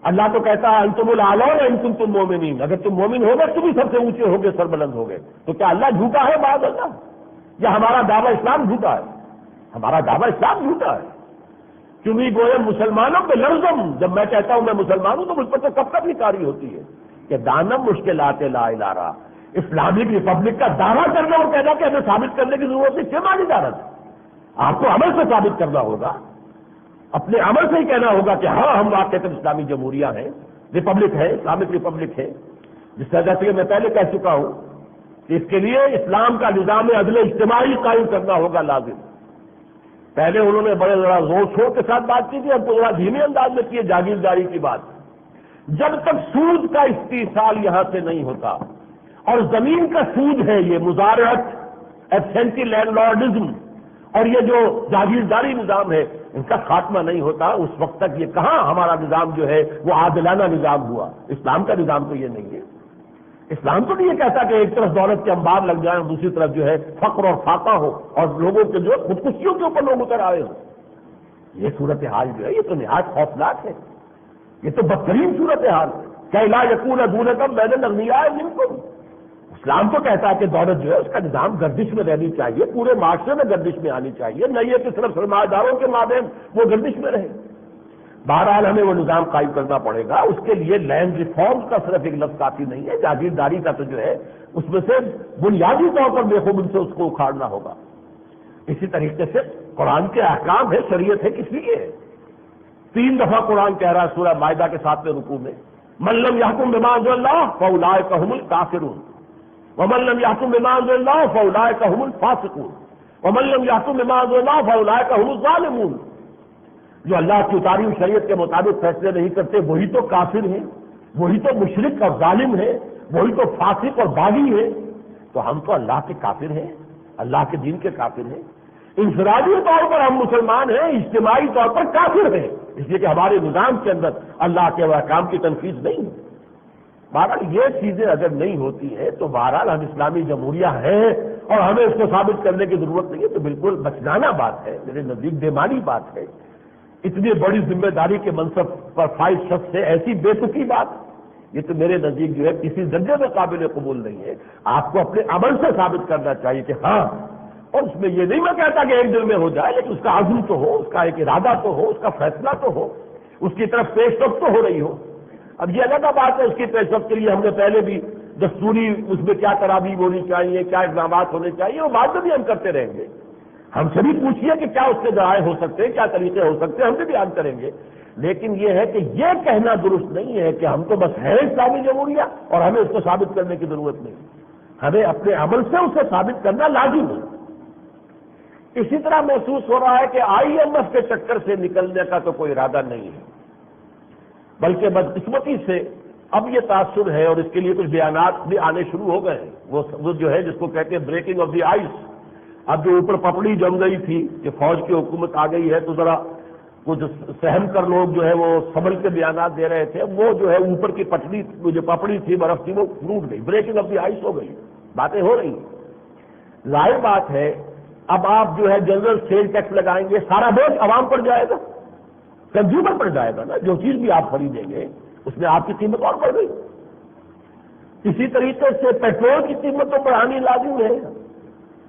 [SPEAKER 1] اللہ تو کہتا ہے انتم الاعلون ان کنتم مومنین، اگر تم مومن ہو گئے تم ہی سب سے اونچے ہو گئے، سربلند ہو گئے، تو کیا اللہ جھوٹا ہے بعد اللہ؟ یا ہمارا دعویٰ اسلام جھوٹا ہے؟ ہمارا دعویٰ اسلام جھوٹا ہے، چمی گوئے مسلمانوں پہ لرزم، جب میں کہتا ہوں میں مسلمان ہوں تو مجھ پر تو کب تک کاری ہوتی ہے کہ دانم مشکلات لا الہ، اسلامک ریپبلک کا دعویٰ کرنا اور کہنا کہ ہمیں ثابت کرنے کی ضرورت نہیں، کیا معنی دارت؟ آپ کو عمل سے ثابت کرنا ہوگا، اپنے عمل سے ہی کہنا ہوگا کہ ہاں ہم واقعی اسلامی جمہوریہ ہیں، ریپبلک ہے، اسلامک ریپبلک ہے، جس طرح سے میں پہلے کہہ چکا ہوں کہ اس کے لیے اسلام کا نظام عدل اجتماعی قائم کرنا ہوگا لازم۔ پہلے انہوں نے بڑے ذرا زور شور کے ساتھ بات کی تھی، اب تو ذرا دھیمے انداز میں کی ہے جاگیرداری کی بات۔ جب تک سود کا استحصال یہاں سے نہیں ہوتا، اور زمین کا سود ہے یہ مزارعت، ایبسینٹی لینڈ لارڈزم، اور یہ جو جاگیرداری نظام ہے ان کا خاتمہ نہیں ہوتا، اس وقت تک یہ کہاں ہمارا نظام جو ہے وہ عادلانہ نظام ہوا۔ اسلام کا نظام تو یہ نہیں ہے، اسلام تو نہیں یہ کہتا کہ ایک طرف دولت کے انبار لگ جائیں اور دوسری طرف جو ہے فقر اور فاقہ ہو اور لوگوں کے جو خودکشیوں کے اوپر لوگ اتر آئے ہوں۔ یہ صورتحال جو ہے یہ تو نہایت خوفناک ہے، یہ تو بدترین صورتحال ہے کہ لا یکون دونکم بین الاغنیاء منکم۔ اسلام تو کہتا ہے کہ دولت جو ہے اس کا نظام گردش میں رہنی چاہیے، پورے معاشرے میں گردش میں آنی چاہیے، نہ یہ کہ صرف سرمایہ داروں کے مابین وہ گردش میں رہے۔ بہرحال ہمیں وہ نظام قائم کرنا پڑے گا، اس کے لیے لینڈ ریفارم کا صرف ایک لفظ کافی نہیں ہے، جاگیرداری کا تو جو ہے اس میں سے بنیادی طور پر بے خوبی سے اس کو اکھاڑنا ہوگا۔ اسی طریقے سے قرآن کے احکام ہے، شریعت ہے، کس لیے ہے؟ 3 دفعہ قرآن کہہ رہا ہے سورہ مائدہ کے 7ویں رکوع میں، من لم یحکم بما انزل اللہ فاولئک هم الکافرون ومن لم یحکم بما انزل اللہ فاولئک هم الفاسقون ومن لم یحکم بما انزل اللہ فاولئک هم الظالمون۔ جو اللہ کی اتاری ہوئی شریعت کے مطابق فیصلے نہیں کرتے وہی تو کافر ہیں، وہی تو مشرک اور ظالم ہے، وہی تو فاسق اور باغی ہے۔ تو ہم تو اللہ کے کافر ہیں، اللہ کے دین کے کافر ہیں، انفرادی طور پر ہم مسلمان ہیں، اجتماعی طور پر کافر ہیں، اس لیے کہ ہمارے نظام کے اندر اللہ کے احکام کی تنفیذ نہیں ہے۔ بہرحال یہ چیزیں اگر نہیں ہوتی ہیں تو بہرحال ہم اسلامی جمہوریہ ہیں اور ہمیں اس کو ثابت کرنے کی ضرورت نہیں ہے، تو بالکل بچگانہ بات ہے، میرے نزدیک بےمانی بات ہے۔ اتنی بڑی ذمہ داری کے منصب پر فائز شخص سے ایسی بے تکی بات، یہ تو میرے نزدیک جو ہے کسی درجے میں قابل قبول نہیں ہے۔ آپ کو اپنے عمل سے ثابت کرنا چاہیے کہ ہاں، اور اس میں یہ نہیں میں کہتا کہ ایک دن میں ہو جائے، لیکن اس کا عزم تو ہو، اس کا ایک ارادہ تو ہو، اس کا فیصلہ تو ہو، اس کی طرف پیش رفت تو ہو رہی ہو. اب یہ الگ بات ہے، اس کی پیش رفت کے لیے ہم نے پہلے بھی دستوری اس میں کیا ترابیب ہونی چاہیے، کیا اقدامات ہونے چاہیے، وہ بعد میں بھی ہم کرتے رہیں گے. ہم سے بھی پوچھیے کہ کیا اس کے ذرائع ہو سکتے ہیں، کیا طریقے ہو سکتے ہیں، ہم بھی بیان کریں گے. لیکن یہ ہے کہ یہ کہنا درست نہیں ہے کہ ہم تو بس ہے اسلامی جمہوریہ اور ہمیں اس کو ثابت کرنے کی ضرورت نہیں. ہمیں اپنے عمل سے اسے ثابت کرنا لازم ہے. اسی طرح محسوس ہو رہا ہے کہ آئی ایم ایف کے چکر سے نکلنے کا تو کوئی ارادہ نہیں ہے، بلکہ بدقسمتی سے اب یہ تاثر ہے اور اس کے لیے کچھ بیانات بھی آنے شروع ہو گئے ہیں. وہ جو ہے جس کو کہتے ہیں بریکنگ آف دی آئس. اب جو اوپر پپڑی جم گئی تھی کہ فوج کی حکومت آ گئی ہے تو ذرا کچھ سہم کر لوگ جو ہے وہ سنبھل کے بیانات دے رہے تھے، وہ جو ہے اوپر کی پٹڑی جو پپڑی تھی برف کی وہ ٹوٹ گئی، بریکنگ آف دی آئس ہو گئی. باتیں ہو رہی ہیں. ظاہر بات ہے اب آپ جو ہے جنرل سیل ٹیکس لگائیں گے، سارا بوجھ عوام پر جائے گا، کنزیومر پر جائے گا نا. جو چیز بھی آپ خریدیں گے اس میں آپ کی قیمت اور بڑھ گئی. اسی طریقے سے پیٹرول کی قیمت تو بڑھانی لازم ہے.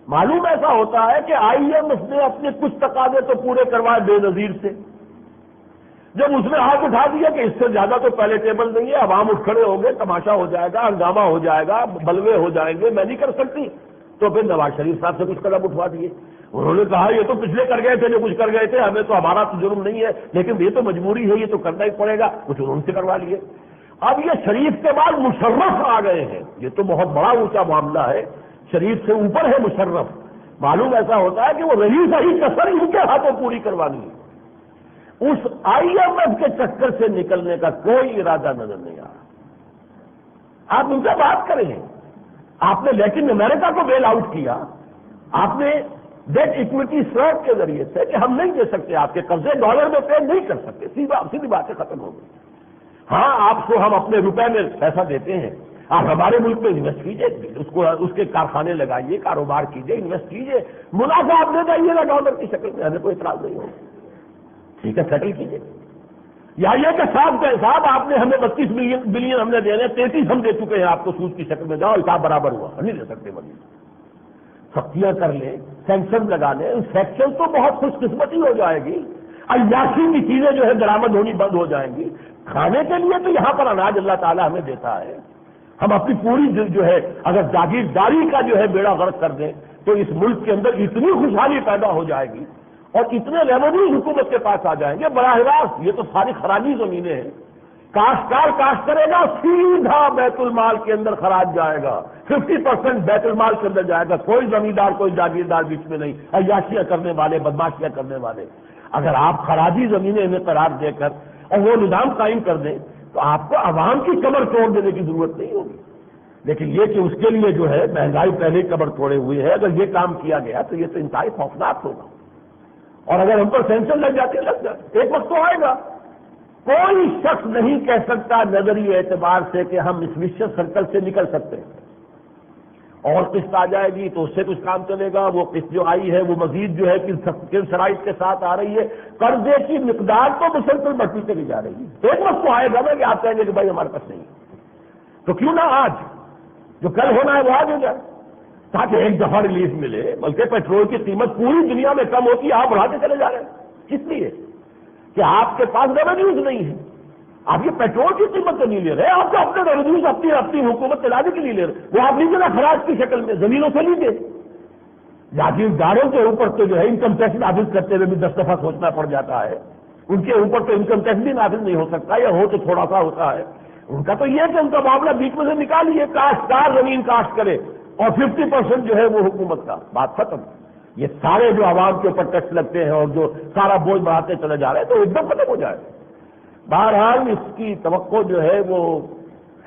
[SPEAKER 1] معلوم ایسا ہوتا ہے کہ آئی ایم ایف نے اپنے کچھ تقاضے تو پورے کروائے بے نظیر سے. جب اس نے ہاتھ اٹھا دیا کہ اس سے زیادہ تو پہلے ٹیبل نہیں ہے، عوام اٹھ کھڑے ہوں گے، تماشا ہو جائے گا، ہنگامہ ہو جائے گا، بلوے ہو جائیں گے، میں نہیں کر سکتی، تو پھر نواز شریف صاحب سے کچھ قدم اٹھوا دیے. انہوں نے کہا یہ تو پچھلے کر گئے تھے جو کچھ کر گئے تھے، ہمیں تو ہمارا تو جرم نہیں ہے، لیکن یہ تو مجبوری ہے، یہ تو کرنا ہی پڑے گا. کچھ انہوں سے کروا لیے. اب یہ شریف کے بعد مشرف آ گئے ہیں. یہ تو بہت بڑا اونچا معاملہ ہے. شریف سے اوپر ہے مشرف. معلوم ایسا ہوتا ہے کہ وہ رہی صحیح کسر ان کے ہاتھوں پوری کروانی ہے. اس آئی ایم ایف کے چکر سے نکلنے کا کوئی ارادہ نظر نہیں آ رہا. آپ ان سے بات کریں. آپ نے لیٹن امریکہ کو بیل آؤٹ کیا، آپ نے ڈیٹ اکوٹی سویپ کے ذریعے سے کہ ہم نہیں دے سکتے آپ کے قرضے، ڈالر میں پے نہیں کر سکتے، سیدھی باتیں ختم ہو گئی. ہاں آپ کو ہم اپنے روپے میں پیسہ دیتے ہیں، آپ ہمارے ملک میں انویسٹ کیجیے، اس کے کارخانے لگائیے، کاروبار کیجیے، انویسٹ کیجیے، منافع آپ لے جائیے گا ڈالر کی شکل میں، ہمیں کوئی اعتراض نہیں ہوگا. ٹھیک ہے، سیٹل کیجیے. یا یہ کہ صاحب آپ نے ہمیں 32 بلین ہم نے دینے، 33 ہم دے چکے ہیں آپ کو سود کی شکل میں، جاؤ حساب برابر ہوا، ہم نہیں دے سکتے مزید. سختیاں کر لیں، سینکشن لگا لیں. سینکشن تو بہت خوش قسمتی ہو جائے گی. عیاشی کی چیزیں جو ہے برآمد ہونی بند ہو جائیں گی. کھانے کے لیے تو یہاں پر اناج اللہ تعالیٰ ہمیں دیتا ہے. ہم اپنی پوری جو ہے اگر جاگیرداری کا جو ہے بیڑا غرق کر دیں تو اس ملک کے اندر اتنی خوشحالی پیدا ہو جائے گی اور اتنے ریونیو حکومت کے پاس آ جائیں گے براہ راست. یہ تو ساری خراجی زمینیں ہیں. کاشتکار کاشت کرے گا، سیدھا بیت المال کے اندر خراج جائے گا، 50% بیت المال کے اندر جائے گا. کوئی زمیندار کوئی جاگیردار بیچ میں نہیں، عیاشیاں کرنے والے، بدماشیاں کرنے والے. اگر آپ خراجی زمینیں انہیں قرار دے کر اور وہ نظام قائم کر دیں تو آپ کو عوام کی کمر توڑ دینے کی ضرورت نہیں ہوگی. لیکن یہ کہ اس کے لیے جو ہے مہنگائی پہلے کمر توڑے ہوئے ہے، اگر یہ کام کیا گیا تو یہ تو انتہائی خوفناک ہوگا. اور اگر ہم پر سینکشن لگ جاتے لگ جائے، ایک وقت تو آئے گا. کوئی شخص نہیں کہہ سکتا نظری اعتبار سے کہ ہم اس وشیس سرکل سے نکل سکتے ہیں. اور قسط آ جائے گی تو اس سے کچھ کام چلے گا. وہ قسط جو آئی ہے وہ مزید جو ہے کن شرائط کے ساتھ آ رہی ہے. قرضے کی مقدار تو مسلسل بڑھتی چلی جا رہی ہے. ایک وقت تو آئے گا نا کہ آپ کہیں گے کہ بھائی ہمارے پاس نہیں. تو کیوں نہ آج جو کل ہونا ہے وہ آج ہو جائے تاکہ ایک دفعہ ریلیف ملے. بلکہ پیٹرول کی قیمت پوری دنیا میں کم ہوتی ہے، آپ بڑھاتے چلے جا رہے ہیں. کس لیے کہ آپ کے پاس ریونیوز نہیں ہے. آپ یہ پیٹرول کی قیمت تو نہیں لے رہے، آپ کو اپنے ریونیوز اپنی حکومت چلانے کے لیے لے رہے. وہ آپ لیجیے نا خراج کی شکل میں، زمینوں سے لیجیے. جاگیرداروں کے اوپر تو جو ہے انکم ٹیکس نافذ کرتے ہوئے بھی 10 دفعہ سوچنا پڑ جاتا ہے. ان کے اوپر تو انکم ٹیکس بھی نافذ نہیں ہو سکتا، یا ہو تو تھوڑا سا ہوتا ہے. ان کا تو یہ ہے کہ ان کا معاملہ بیچ میں سے نکالیے، کاشتکار زمین کاشت کرے اور 50% جو ہے وہ حکومت کا، بات ختم. یہ سارے جو عوام کے اوپر ٹیکس لگتے ہیں اور جو سارا بوجھ بڑھاتے چلے جا رہے ہیں تو ایک دم ختم ہو جائے. بہرحال اس کی توقع جو ہے وہ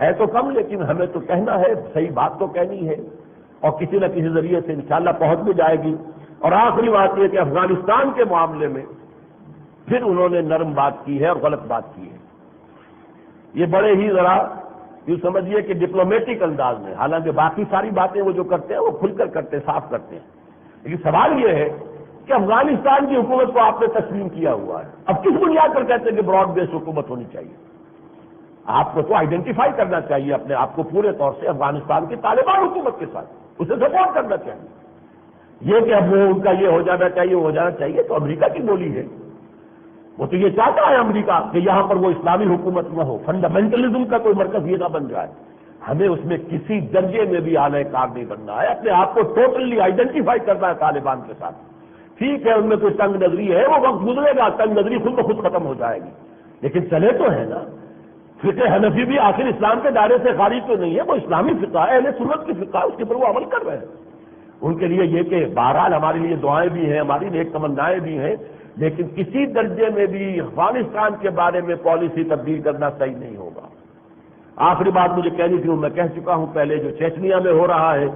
[SPEAKER 1] ہے تو کم، لیکن ہمیں تو کہنا ہے، صحیح بات تو کہنی ہے اور کسی نہ کسی ذریعے سے انشاءاللہ پہنچ بھی جائے گی. اور آخری بات یہ کہ افغانستان کے معاملے میں پھر انہوں نے نرم بات کی ہے اور غلط بات کی ہے. یہ بڑے ہی ذرا یوں سمجھیے کہ ڈپلومیٹک انداز میں، حالانکہ باقی ساری باتیں وہ جو کرتے ہیں وہ کھل کر کرتے ہیں، صاف کرتے ہیں. لیکن سوال یہ ہے کہ افغانستان کی حکومت کو آپ نے تسلیم کیا ہوا ہے، اب کس بنیاد پر کہتے ہیں کہ براڈ بیس حکومت ہونی چاہیے؟ آپ کو تو آئیڈینٹیفائی کرنا چاہیے اپنے آپ کو پورے طور سے افغانستان کی طالبان حکومت کے ساتھ، اسے سپورٹ کرنا چاہیے. یہ کہ اب وہ ان کا یہ ہو جانا چاہیے وہ ہو جانا چاہیے تو امریکہ کی بولی ہے. وہ تو یہ چاہتا ہے امریکہ کہ یہاں پر وہ اسلامی حکومت نہ ہو، فنڈامنٹلزم کا کوئی مرکز یہ نہ بن جائے۔ ہمیں اس میں کسی درجے میں بھی اعلی کار نہیں بننا ہے، اپنے آپ کو ٹوٹلی آئیڈینٹیفائی کرنا ہے طالبان کے ساتھ۔ ٹھیک ہے ان میں کوئی تنگ نظری ہے، وہ وقت گزرے گا، تنگ نظری خود بخود ختم ہو جائے گی، لیکن چلے تو ہے نا۔ فقہ حنفی بھی آخر اسلام کے دائرے سے خارج تو نہیں ہے، وہ اسلامی فقہ ہے، اہل سنت کی فقہ ہے، اس کے اوپر وہ عمل کر رہے ہیں۔ ان کے لیے یہ کہ بہرحال ہمارے لیے دعائیں بھی ہیں، ہماری نیک تمنائیں بھی ہیں، لیکن کسی درجے میں بھی افغانستان کے بارے میں پالیسی تبدیل کرنا صحیح نہیں ہوگا۔ آخری بات مجھے کہنی تھی، میں کہہ چکا ہوں پہلے، جو چیچنیا میں ہو رہا ہے،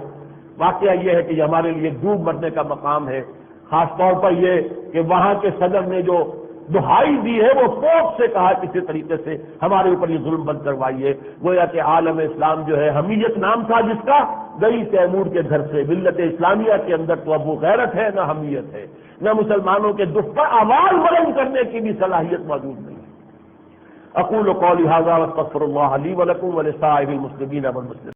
[SPEAKER 1] واقعہ یہ ہے کہ یہ ہمارے لیے ڈوب مرنے کا مقام ہے، خاص طور پر یہ کہ وہاں کے صدر نے جو دہائی دی ہے وہ فوج سے کہا کسی طریقے سے ہمارے اوپر یہ ظلم بند کروائیے، گویا کہ عالم اسلام جو ہے حمیت نام تھا جس کا، گئی تیمور کے گھر سے۔ ملت اسلامیہ کے اندر تو اب وہ غیرت ہے نہ حمیت ہے، نہ مسلمانوں کے دکھ پر آواز بلند کرنے کی بھی صلاحیت موجود نہیں۔ اقول قولی ھذا واستغفر اللہ لی ولکم ولسائر المسلمین والمسلمات۔